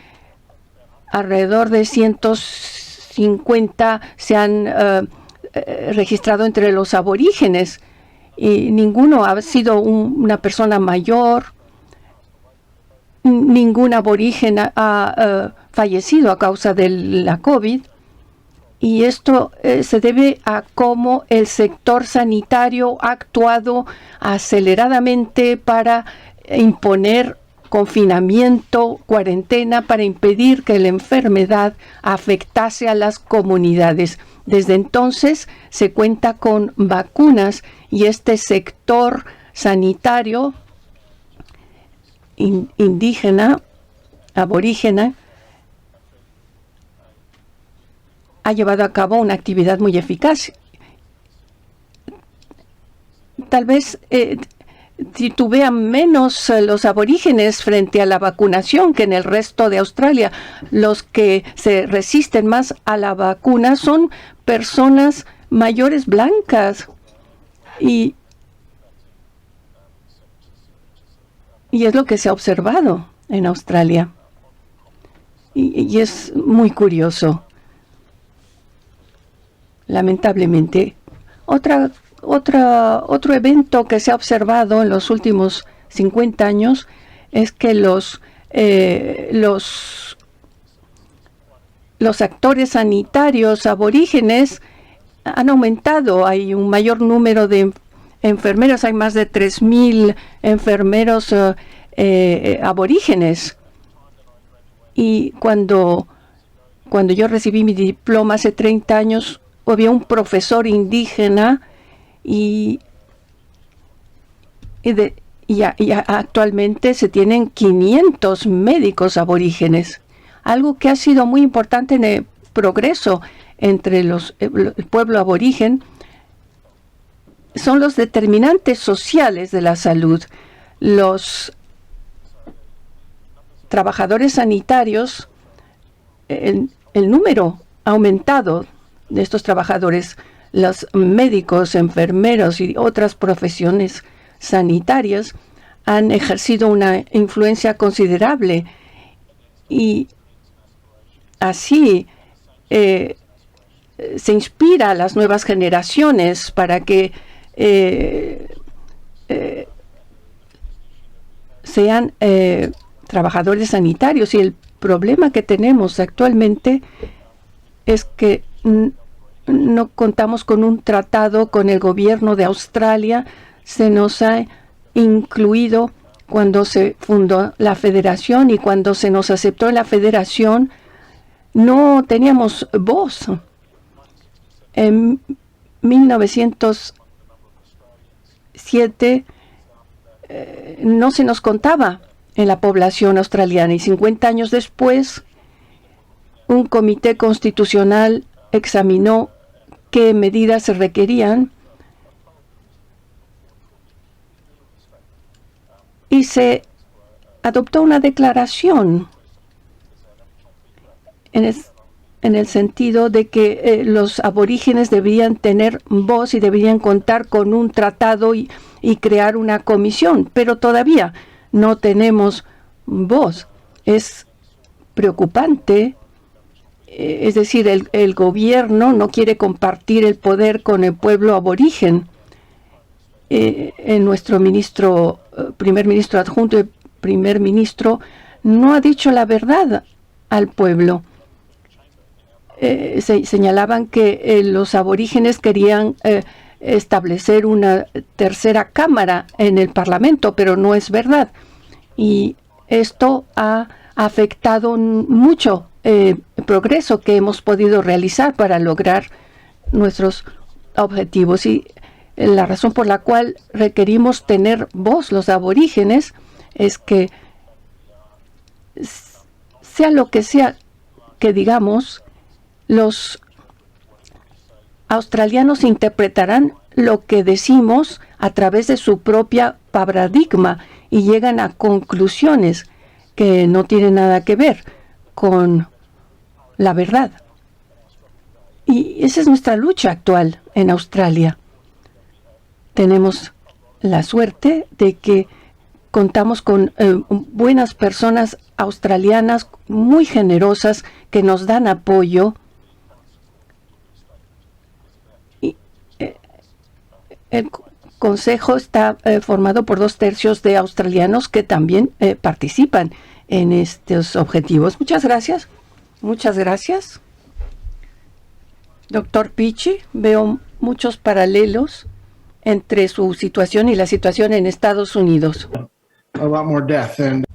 [SPEAKER 5] alrededor de 150 se han registrado entre los aborígenes, y ninguno ha sido una persona mayor. Ningún aborigen ha fallecido a causa de la COVID, y esto se debe a cómo el sector sanitario ha actuado aceleradamente para imponer confinamiento, cuarentena, para impedir que la enfermedad afectase a las comunidades. Desde entonces se cuenta con vacunas, y este sector sanitario indígena, aborígena, ha llevado a cabo una actividad muy eficaz. Tal vez titubean menos los aborígenes frente a la vacunación que en el resto de Australia. Los que se resisten más a la vacuna son personas mayores blancas, y es lo que se ha observado en Australia. Y es muy curioso. Lamentablemente, otro evento que se ha observado en los últimos 50 años es que los actores sanitarios aborígenes han aumentado. Hay un mayor número de enfermeros, hay más de 3.000 enfermeros aborígenes. Y cuando yo recibí mi diploma hace 30 años, había un profesor indígena, y actualmente se tienen 500 médicos aborígenes. Algo que ha sido muy importante en el progreso entre el pueblo aborigen son los determinantes sociales de la salud. Los trabajadores sanitarios, el número ha aumentado de estos trabajadores. Los médicos, enfermeros y otras profesiones sanitarias han ejercido una influencia considerable, y así se inspira a las nuevas generaciones para que sean trabajadores sanitarios. Y el problema que tenemos actualmente es que no contamos con un tratado con el gobierno de Australia. Se nos ha incluido cuando se fundó la federación, y cuando se nos aceptó en la federación no teníamos voz. En 1907 no se nos contaba en la población australiana, y 50 años después un comité constitucional examinó qué medidas se requerían, y se adoptó una declaración en el sentido de que los aborígenes deberían tener voz y deberían contar con un tratado y crear una comisión, pero todavía no tenemos voz. Es preocupante. Es decir, el gobierno no quiere compartir el poder con el pueblo aborigen. Nuestro primer ministro adjunto y primer ministro no ha dicho la verdad al pueblo. Señalaban que los aborígenes querían establecer una tercera cámara en el Parlamento, pero no es verdad. Y esto ha afectado mucho el progreso que hemos podido realizar para lograr nuestros objetivos. Y la razón por la cual requerimos tener voz los aborígenes es que sea lo que sea que digamos, los australianos interpretarán lo que decimos a través de su propia paradigma y llegan a conclusiones que no tienen nada que ver con la verdad. Y esa es nuestra lucha actual en Australia. Tenemos la suerte de que contamos con buenas personas australianas muy generosas que nos dan apoyo. Y, el consejo está formado por 2/3 de australianos que también participan en estos objetivos. Muchas gracias. Muchas gracias. Doctor Pichi, veo muchos paralelos entre su situación y la situación en Estados Unidos.
[SPEAKER 3] A lot more death and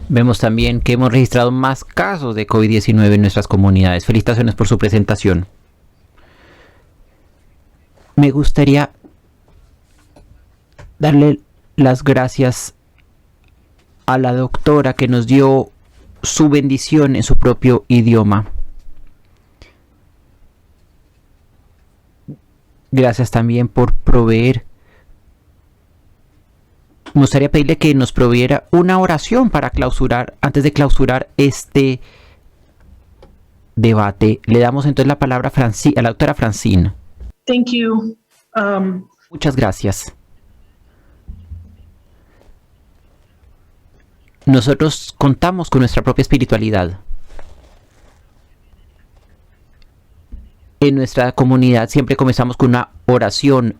[SPEAKER 2] Vemos también que hemos registrado más casos de COVID-19 en nuestras comunidades. Felicitaciones por su presentación. Me gustaría darle las gracias a la doctora que nos dio su bendición en su propio idioma. Gracias también por proveer. Me gustaría pedirle que nos proveera una oración para clausurar, antes de clausurar este debate. Le damos entonces la palabra a la doctora Francine.
[SPEAKER 7] Thank you.
[SPEAKER 2] Muchas gracias. Nosotros contamos con nuestra propia espiritualidad. En nuestra comunidad siempre comenzamos con una oración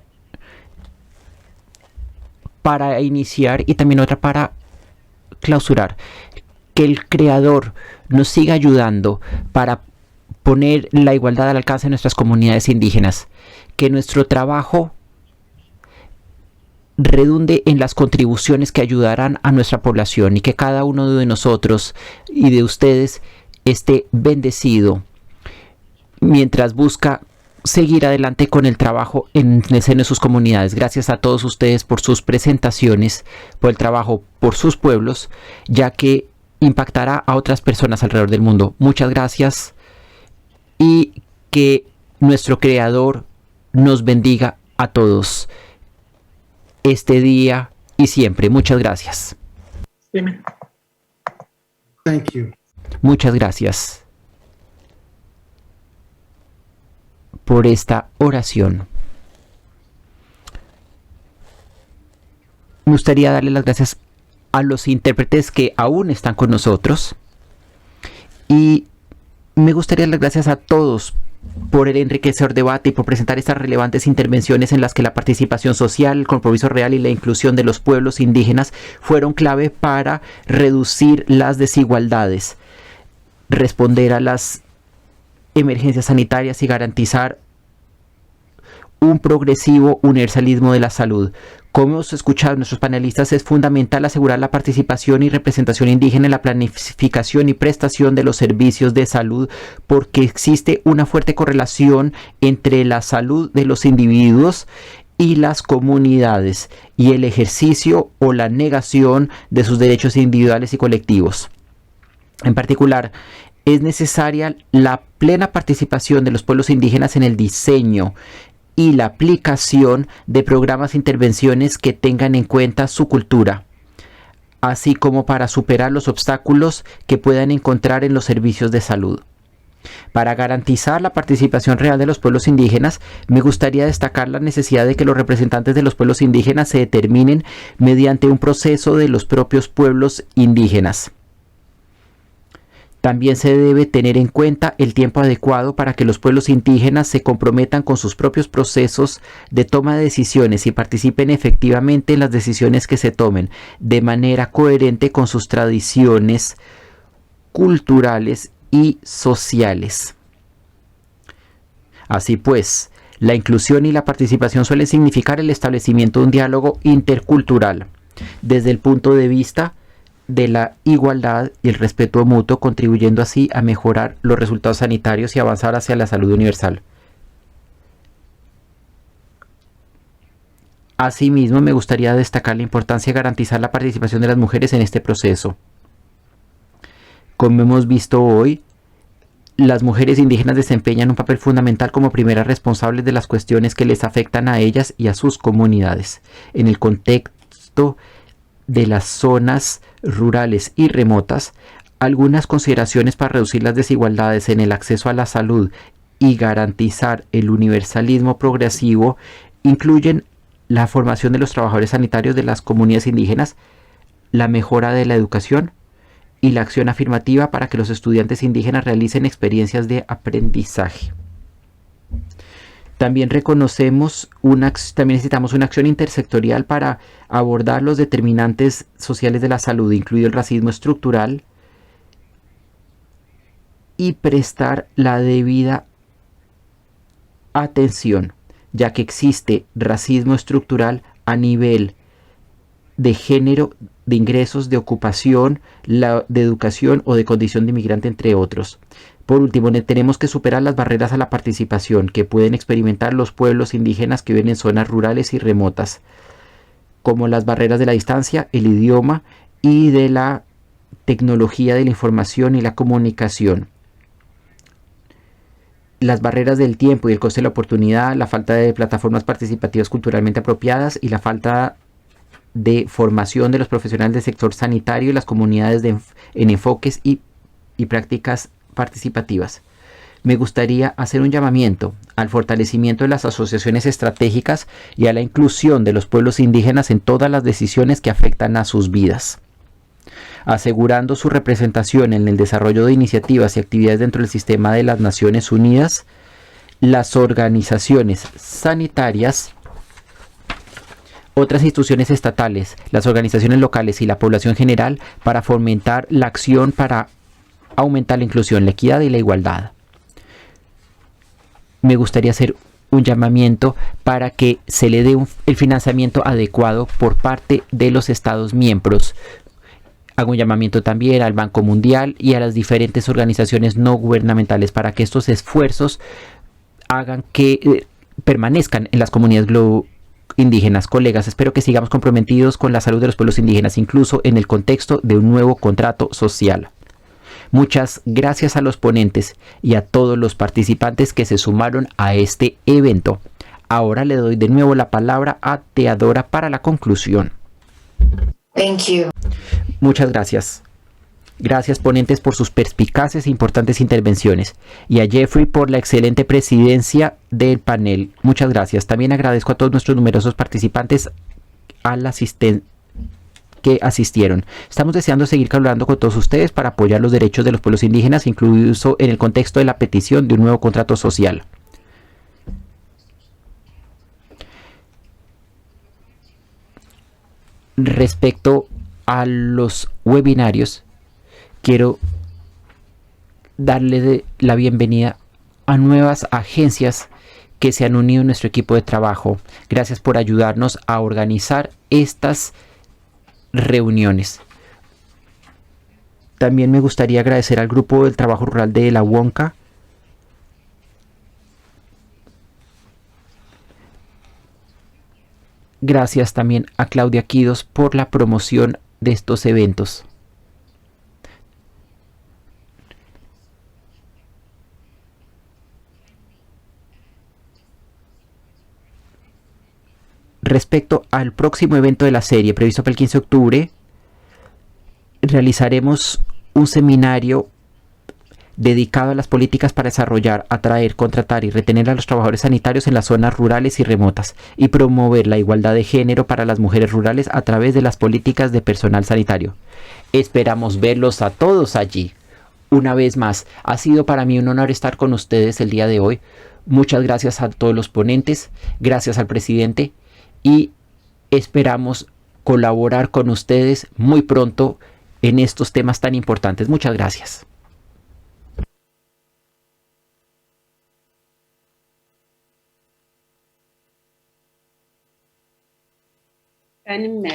[SPEAKER 2] para iniciar y también otra para clausurar. Que el Creador nos siga ayudando para poner la igualdad al alcance de nuestras comunidades indígenas. Que nuestro trabajo redunde en las contribuciones que ayudarán a nuestra población y que cada uno de nosotros y de ustedes esté bendecido mientras busca seguir adelante con el trabajo en el seno de sus comunidades. Gracias a todos ustedes por sus presentaciones, por el trabajo por sus pueblos, ya que impactará a otras personas alrededor del mundo. Muchas gracias y que nuestro Creador nos bendiga a todos este día y siempre. Muchas gracias.
[SPEAKER 4] Amen.
[SPEAKER 3] thank you.
[SPEAKER 2] Muchas gracias por esta oración. Me gustaría darle las gracias a los intérpretes que aún están con nosotros y me gustaría dar las gracias a todos por el enriquecedor debate y por presentar estas relevantes intervenciones en las que la participación social, el compromiso real y la inclusión de los pueblos indígenas fueron clave para reducir las desigualdades, responder a las emergencias sanitarias y garantizar un progresivo universalismo de la salud. Como hemos escuchado en nuestros panelistas, es fundamental asegurar la participación y representación indígena en la planificación y prestación de los servicios de salud, porque existe una fuerte correlación entre la salud de los individuos y las comunidades y el ejercicio o la negación de sus derechos individuales y colectivos. En particular, es necesaria la plena participación de los pueblos indígenas en el diseño y la aplicación de programas e intervenciones que tengan en cuenta su cultura, así como para superar los obstáculos que puedan encontrar en los servicios de salud. Para garantizar la participación real de los pueblos indígenas, me gustaría destacar la necesidad de que los representantes de los pueblos indígenas se determinen mediante un proceso de los propios pueblos indígenas. También se debe tener en cuenta el tiempo adecuado para que los pueblos indígenas se comprometan con sus propios procesos de toma de decisiones y participen efectivamente en las decisiones que se tomen, de manera coherente con sus tradiciones culturales y sociales. Así pues, la inclusión y la participación suelen significar el establecimiento de un diálogo intercultural, desde el punto de vista de la igualdad y el respeto mutuo, contribuyendo así a mejorar los resultados sanitarios y avanzar hacia la salud universal. Asimismo, me gustaría destacar la importancia de garantizar la participación de las mujeres en este proceso. Como hemos visto hoy, las mujeres indígenas desempeñan un papel fundamental como primeras responsables de las cuestiones que les afectan a ellas y a sus comunidades. En el contexto de las zonas rurales y remotas, algunas consideraciones para reducir las desigualdades en el acceso a la salud y garantizar el universalismo progresivo incluyen la formación de los trabajadores sanitarios de las comunidades indígenas, la mejora de la educación y la acción afirmativa para que los estudiantes indígenas realicen experiencias de aprendizaje. También necesitamos una acción intersectorial para abordar los determinantes sociales de la salud, incluido el racismo estructural, y prestar la debida atención, ya que existe racismo estructural a nivel de género, de ingresos, de ocupación, de educación o de condición de inmigrante, entre otros. Por último, tenemos que superar las barreras a la participación que pueden experimentar los pueblos indígenas que viven en zonas rurales y remotas, como las barreras de la distancia, el idioma y de la tecnología de la información y la comunicación. Las barreras del tiempo y el coste de la oportunidad, la falta de plataformas participativas culturalmente apropiadas y la falta de formación de los profesionales del sector sanitario y las comunidades en enfoques y prácticas participativas. Me gustaría hacer un llamamiento al fortalecimiento de las asociaciones estratégicas y a la inclusión de los pueblos indígenas en todas las decisiones que afectan a sus vidas, asegurando su representación en el desarrollo de iniciativas y actividades dentro del sistema de las Naciones Unidas, las organizaciones sanitarias, otras instituciones estatales, las organizaciones locales y la población general para fomentar la acción para aumentar la inclusión, la equidad y la igualdad. Me gustaría hacer un llamamiento para que se le dé el financiamiento adecuado por parte de los Estados miembros. Hago un llamamiento también al Banco Mundial y a las diferentes organizaciones no gubernamentales para que estos esfuerzos hagan que permanezcan en las comunidades indígenas. Colegas, espero que sigamos comprometidos con la salud de los pueblos indígenas, incluso en el contexto de un nuevo contrato social. Muchas gracias a los ponentes y a todos los participantes que se sumaron a este evento. Ahora le doy de nuevo la palabra a Teodora para la conclusión.
[SPEAKER 7] Thank you.
[SPEAKER 2] Muchas gracias. Gracias, ponentes, por sus perspicaces e importantes intervenciones. Y a Jeffrey por la excelente presidencia del panel. Muchas gracias. También agradezco a todos nuestros numerosos participantes que asistieron. Estamos deseando seguir colaborando con todos ustedes para apoyar los derechos de los pueblos indígenas, incluso en el contexto de la petición de un nuevo contrato social. Respecto a los webinarios, quiero darle la bienvenida a nuevas agencias que se han unido a nuestro equipo de trabajo. Gracias por ayudarnos a organizar estas reuniones. También me gustaría agradecer al Grupo del Trabajo Rural de la Huanca, gracias también a Claudia Quidos por la promoción de estos eventos. Respecto al próximo evento de la serie previsto para el 15 de octubre, realizaremos un seminario dedicado a las políticas para desarrollar, atraer, contratar y retener a los trabajadores sanitarios en las zonas rurales y remotas y promover la igualdad de género para las mujeres rurales a través de las políticas de personal sanitario. Esperamos verlos a todos allí. Una vez más, ha sido para mí un honor estar con ustedes el día de hoy. Muchas gracias a todos los ponentes, gracias al presidente y esperamos colaborar con ustedes muy pronto en estos temas tan importantes. Muchas gracias.
[SPEAKER 6] Benim mi?